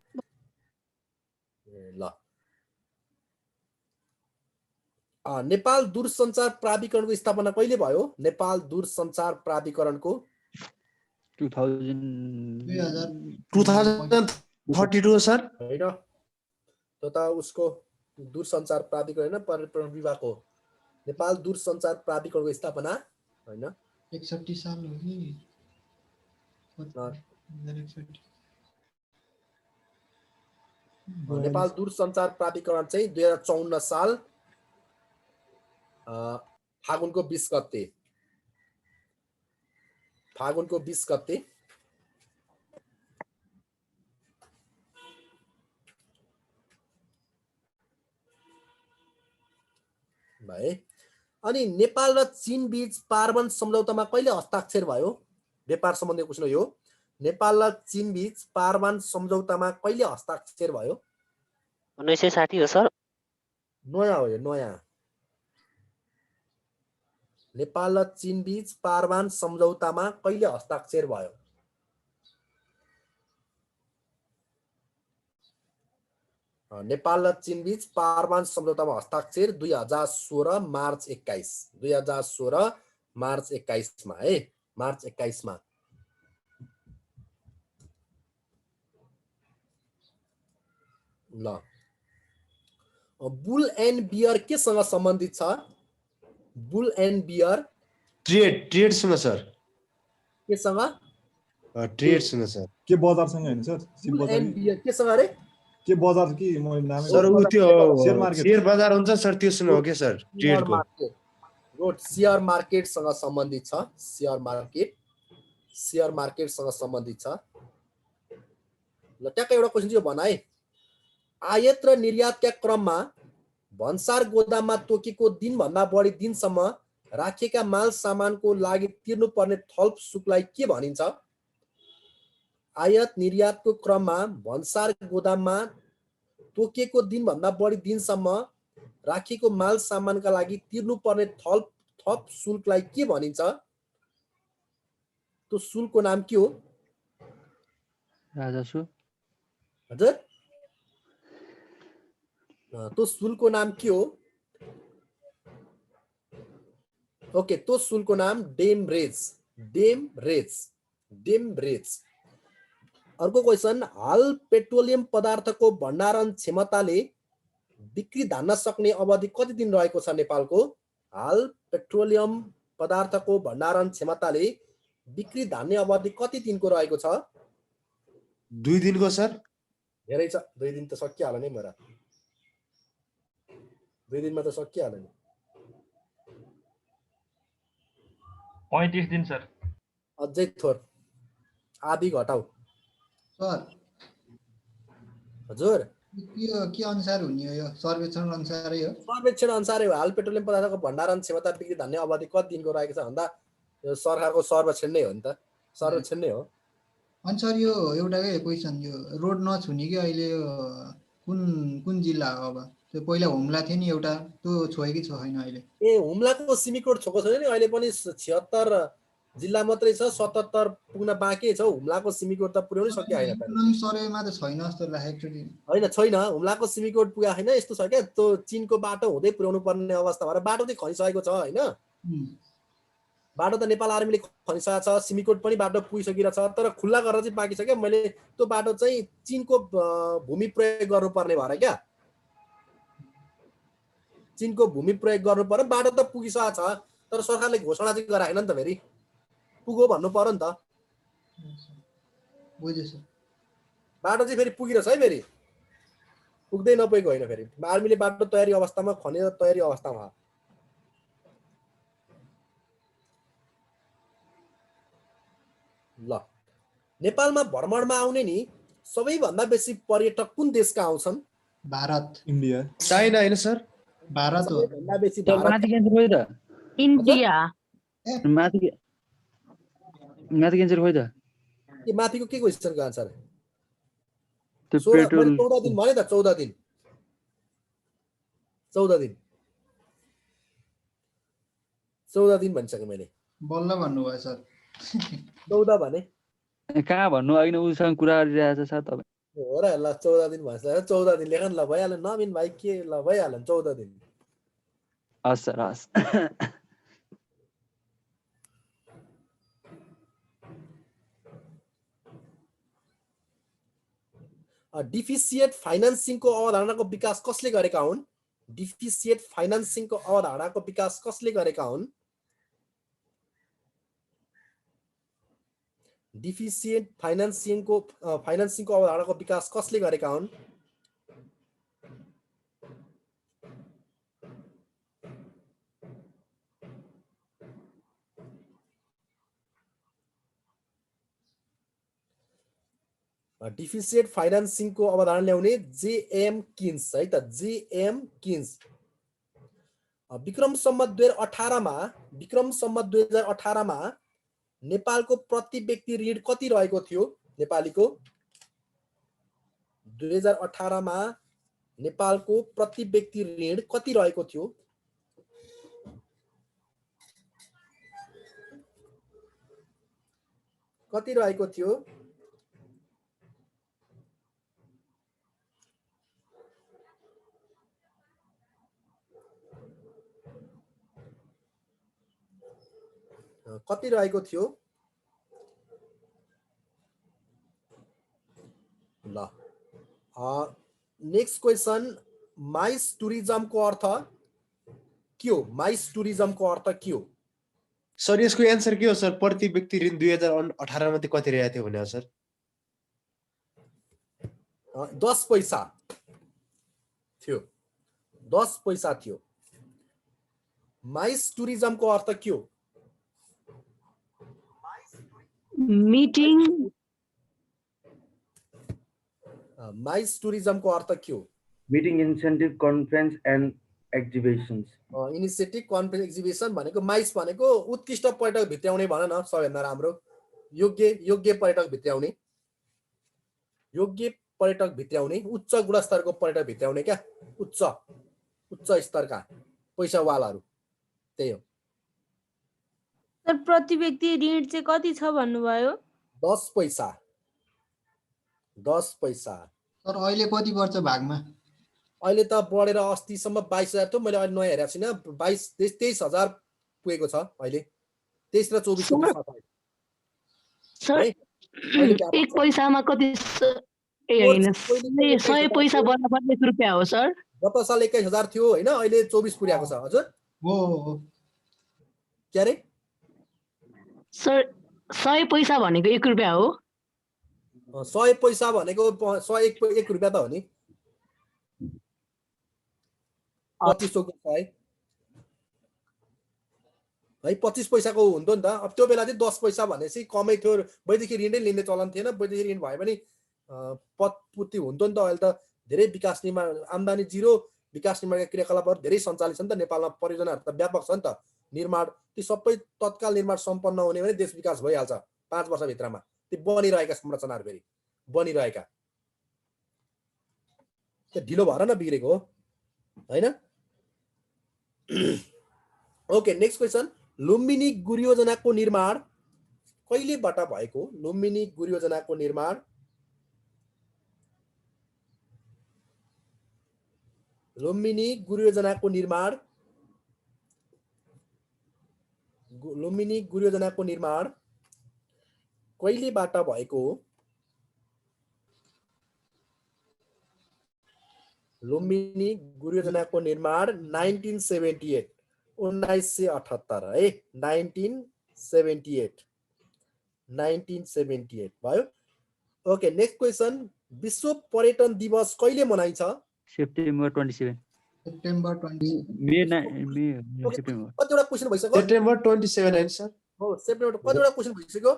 ल नेपाल दूरसञ्चार प्राधिकरणको स्थापना कहिले भयो? नेपाल दूरसञ्चार प्राधिकरणको 2032 सर। होइन त्यो त उसको दूरसञ्चार प्राधिकरण होइन, पर्यटन विभाग हो। नेपाल दूरसञ्चार प्राधिकरणको स्थापना होइन 61 साल हो कि 2061। नेपाल दूरसञ्चार प्राधिकरण चाहिँ 2054 साल फागुनको 20 गते। फागुनको 20 गते भए। अनि नेपाल र चीन बीच पारवन सम्झौतामा कहिले हस्ताक्षर भयो? व्यापार सम्बन्धी क्वेशन हो यो। नेपाल र चीन बीच पारवन सम्झौतामा कहिले हस्ताक्षर भयो? 1960 हो सर। नयाँ हो यो, नयाँ। नेपाल र चीन बीच पारवन सम्झौतामा कहिले हस्ताक्षर भयो? नेपाल र चीन बीच पारवन सम्झौतामा हस्ताक्षर 2016 मार्च 21। 2016 मार्च 21 मा है, मार्च 21 मा। ल बुल एन्ड बियर केसँग सम्बन्धित छ? बुल एन्ड बियर ट्रेडसँग सर। केसँग? ट्रेडसँग सर। के बजारसँग हैन सर? बुल एन्ड बियर केसँग रे? के बजार कि मैले नामै सर उ त्यो शेयर मार्केट। शेयर बजार हुन्छ सर, त्योसँग हो के सर? ट्रेडको गुड, शेयर मार्केटसँग सम्बन्धित छ। शेयर मार्केटसँग सम्बन्धित छ। ल ट्याक्कै एउटा क्वेशन चाहिँ बनाए। आयात र निर्यातका क्रममा भन्सार गोदाममा तोकेको दिनभन्दा बढी दिनसम्म राखिएका माल सामानको लागि तिर्नुपर्ने थल्प शुल्कलाई के भनिन्छ? आयात निर्यातको क्रममा भन्सार गोदाममा तोकेको दिनभन्दा बढी दिनसम्म राखिएको माल सामानका लागि तिर्नुपर्ने थप शुल्कलाई के भनिन्छ? त्यो शुल्कको नाम के हो? राजस्व। हजुर, त्यो शुल्कको नाम के हो? ओके, त्यो शुल्कको नाम डेमरेज। अर्को क्वेशन, हाल पेट्रोलियम पदार्थको भण्डारण क्षमताले बिक्री धान्न सक्ने अवधि कति दिन रहेको छ नेपालको? हाल पेट्रोलियम पदार्थको भण्डारण क्षमताले बिक्री धान्ने अवधि कति दिनको रहेको छ? 2 दिनको सर। धेरै छ, 2 दिन त सकिहाल्यो नि मेरा। 2 दिनमा त सकिहाल्यो नि। 35 दिन सर। अझै थोर, आधी घटाउ सर। हजुर, के अनुसार हुने हो यो? सर्वेक्षण अनुसारै हो? सर्वेक्षण अनुसारै हो। हाल पेट्रोलियम पदार्थको भण्डारण क्षमता बिक्री धान्ने अवधि कति दिनको रहेको छ भन्दा यो सरकारको सर्वेक्षण नै हो नि त। सर्वेक्षण नै हो। अनि सर यो एउटाकै क्वेसन, यो रोड नछुने कि अहिले यो कुन जिल्ला हो? अब त्यो पहिला हुम्ला थियो नि एउटा, त्यो छोयो कि छैन अहिले? ए हुम्लाको सिमिकोट छोको छैन नि, अहिले पनि 76 जिल्ला मात्रै छ, 77 पुग्न बाँकी छ। हुम्लाको सिमिकोट त पुर्याउनै सकिया छैन। सर्वेमा त छैन जस्तो लागेको छ। होइन, छैन, हुम्लाको सिमिकोट पुगा छैन। यस्तो छ क्या, त्यो चीनको बाटो हुँदै पुर्याउनु पर्ने अवस्था भएर बाटो चाहिँ खनिसकेको छ होइन। बाटो त नेपाल आर्मीले खनिसकेको छ, सिमिकोट पनि बाटो पुगिसकेको छ, तर खुल्ला गरेर चाहिँ बाँकी छ क्या। मैले त्यो बाटो चाहिँ चीनको भूमि प्रयोग गर्नुपर्ने भएर क्या, चीनको भूमि प्रयोग गर्नु पर्यो। बाटो त पुगिसकेको छ, तर सरकारले घोषणा चाहिँ गराएन नि त। फेरि पुगो भन्नु पर्यो नि त। बाटो चाहिँ फेरि पुगिरहेछ है, फेरि पुग्दै नपुगेको होइन। फेरि आर्मीले बाटो तयारी अवस्थामा, खनेर तयारी अवस्थामा। ल नेपालमा भ्रमणमा आउने नि सबैभन्दा बेसी पर्यटक कुन देशका आउँछन्? भारत, इन्डिया, चाइना होइन सर? भारत हो। सबैभन्दा बेसी सर भारत। माथि क्यान्सर खोइ त। इन्डिया। माथि क्यान्सर खोइ त। के माथिको के क्वेशनको आन्सर? त्यो 16 मैले पेट्रोल 14 दिन भने त 14 दिन 14 दिन 14 दिन भनिसकेँ मैले बल्ल भन्नुभयो सर 14 भने कहाँ भन्नु होइन उसँग कुरा गरिरहेछ सर तपाईँ हो र ल 14 दिन भन्छ 14 दिन लेख न ल भइहाल्यो नवीन भाइ के ल भइहाल्यो 14 दिन हस् सर हस् डिफिसिएट फाइनान्सिङको अवधारणाको विकास कसले गरेका हुन् डिफिसिएट फाइनान्सिङको अवधारणाको विकास कसले गरेका हुन् डिफिसिएट फाइनान्सिङको अवधारणाको विकास कसले गरेका हुन् डिफिसिएट फाइनान्सिङको अवधारणा ल्याउने जेएम किन्स है त जेएम किन्स विक्रम सम्वत 2018 मा नेपालको प्रति व्यक्ति ऋण कति रहेको थियो नेपालीको 2018 मा नेपालको प्रति व्यक्ति ऋण कति रहेको थियो कति रहेको थियो कति रहेको थियो ल नेक्स्ट क्वेसन माइस टुरिज्मको अर्थ के हो माइस टुरिज्मको अर्थ के हो सर यसको एन्सर के हो सर प्रति व्यक्ति ऋण 2018 मध्ये कति रहेको थियो भने सर 10 पैसा थियो 10 पैसा थियो माइस टुरिज्मको अर्थ के हो मिटिङ माइस टुरिज्मको अर्थ के हो meeting incentive conference and exhibitions initiative conference exhibition भनेको माइस भनेको उत्कृष्ट पर्यटक भित्र्याउने भन न सबैभन्दा राम्रो योग्य पर्यटक भित्र्याउने उच्च गुणस्तरको पर्यटक भित्र्याउने क्या उच्च स्तरका पैसावालाहरू त्यही हो सर प्रति व्यक्ति ऋण चाहिँ कति छ भन्नुभयो 10 पैसा सर अहिले कति पर्छ भागमा अहिले त बढेर अस्तिसम्म 22,000 थियो मैले अहिले नयाँ हेरेको छैन 23,000 पुगेको छ अहिले 23 र 24 को बिचमा सर एक पैसामा कति ए हैन 100 पैसा बराबर 1 रुपैयाँ हो सर गत साल 21,000 थियो हैन अहिले 24 पुर्याएको छ हजुर हो के रे सर 100 पैसा भनेको 1 रुपैयाँ हो 100 पैसा भनेको 1 रुपैयाँ त हो नि 2500 को 100 है 25 पैसाको हुन्थ्यो नि त अब त्यो बेला चाहिँ 10 पैसा भनेपछि कमै थियो वैदेशिक ऋणै लिने चलन थिएन वैदेशिक ऋण भए पनि पत्पुति हुन्थ्यो नि त अहिले त धेरै विकास निर्माण आम्दानी जिरो विकास निर्माणका क्रियाकलापहरू धेरै सञ्चालित छन् त नेपालमा परियोजनाहरू त व्यापक छ नि त निर्माण ती सबै तत्काल निर्माण सम्पन्न हुने भने देश विकास भइहाल्छ 5 वर्ष भित्रमा ती बनिरहेका संरचनाहरू फेरि बनिरहेका त्यो ढिलो भएर न बिग्रेको हो हैन ओके नेक्स्ट क्वेसन लुम्बिनी गुरु योजनाको निर्माण कहिलेबाट भएको लुम्बिनी गुरु योजनाको निर्माण लुम्बिनी गुरु योजनाको निर्माण कहिलेबाट भएको लुम्बिनी गुरु योजनाको निर्माण 1978 है 1978 भयो ओके नेक्स्ट क्वेसन विश्व पर्यटन दिवस कहिले मनाइन्छ सेप्टेम्बर 27 सेप्टेम्बर 27 कतिवटा क्वेसन भइसक्यो सेप्टेम्बर 27 हैन सर हो सेप्टेम्बर कतिवटा क्वेसन भइसक्यो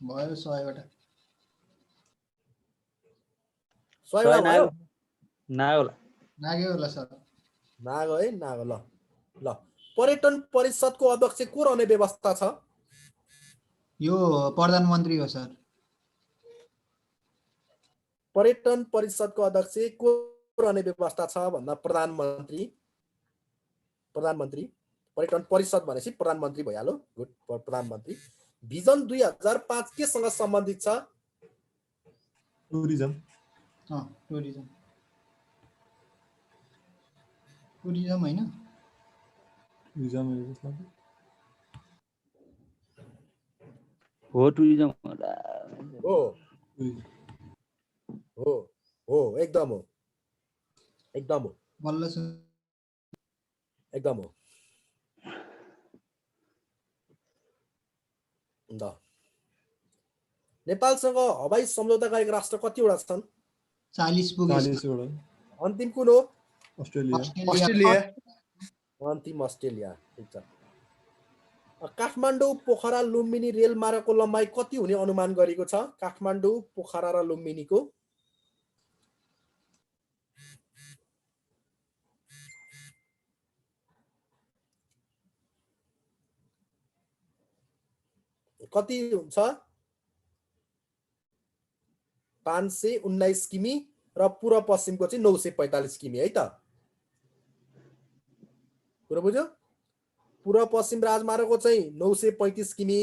भयो 100 वटा 100 वटा भयो नाग्यो होला सर नाग्यो है नाग्यो ल पर्यटन परिषदको अध्यक्ष को रहने व्यवस्था छ यो प्रधानमन्त्री हो सर पर्यटन परिषदको अध्यक्ष को रहने व्यवस्था छ भन्दा प्रधानमन्त्री पर्यटन परिषद भनेपछि प्रधानमन्त्री भइहाल्यो। गुड, प्रधानमन्त्री। भिजन 2005 केसँग सम्बन्धित छ? टुरिज्म टुरिज्म हैन? हो टुरिज्म होला। हो एकदम हो बल्ल एकदम हो। नेपालसँग हवाई सम्झौता गरेका राष्ट्र कतिवटा छन्? 40 पुगेछ। अन्तिम कुन हो? अस्ट्रेलिया। अन्तिम अस्ट्रेलिया। ठिक छ। काठमाडौँ पोखरा लुम्बिनी रेल मार्गको लम्बाइ कति हुने अनुमान गरेको छ? काठमाडौँ पोखरा र लुम्बिनीको कति हुन्छ? 519 किमी र पूर्व पश्चिमको चाहिँ 945 किमी है त। कुरा बुझ्यो? पूर्व पश्चिम राजमार्गको चाहिँ 935 किमी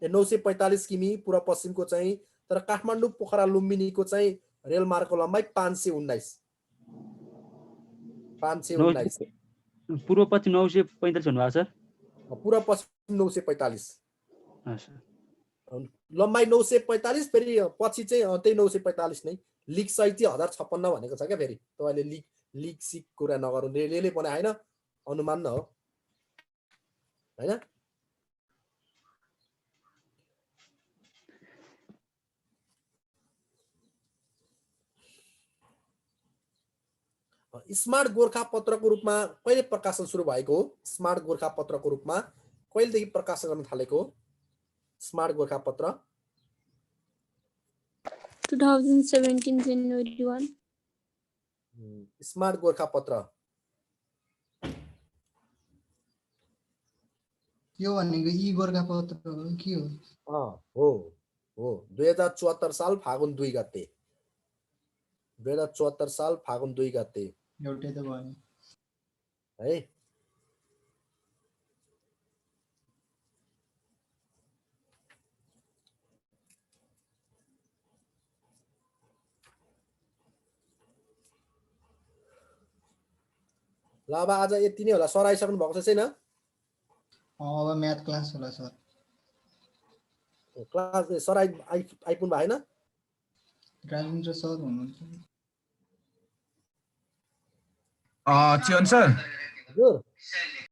945 किमी पूर्व पश्चिमको चाहिँ, तर काठमाडौँ पोखरा लुम्बिनीको चाहिँ रेल मार्गको लम्बाइ 519। पूर्व पश्चिम 945 भन्नुभएको सर? पूर्व पश्चिम 945 लम्बाइ 945 फेरि पछि चाहिँ त्यही 945 नै। लिक सहित चाहिँ 1056 भनेको छ क्या। फेरि तपाईँले लिक सिक कुरा नगर्नु, रेलले पनि होइन, अनुमान न हो हैन। स्मार्ट गोर्खा पत्रको रूपमा कहिले प्रकाशन सुरु भएको हो? स्मार्ट गोर्खा पत्रको रूपमा कहिलेदेखि प्रकाशन गर्न थालेको हो? स्मार्ट गोर्खा पत्र 2017 जनवरी 1। स्मार्ट गोर्खा पत्र यो भनेको ई गोर्खा पत्र हो के हो? हो 2074 साल फागुन 2 गते। 2074 साल फागुन 2 गते एउटै त भयो है। ल अब आज यति नै होला। सर आइसक्नु भएको छैन? अब म्याथ क्लास होला सर। क्लास सर आइपुग्नु भएन? राजेन्द्र सर हुनुहुन्छ। चियन सर हजुर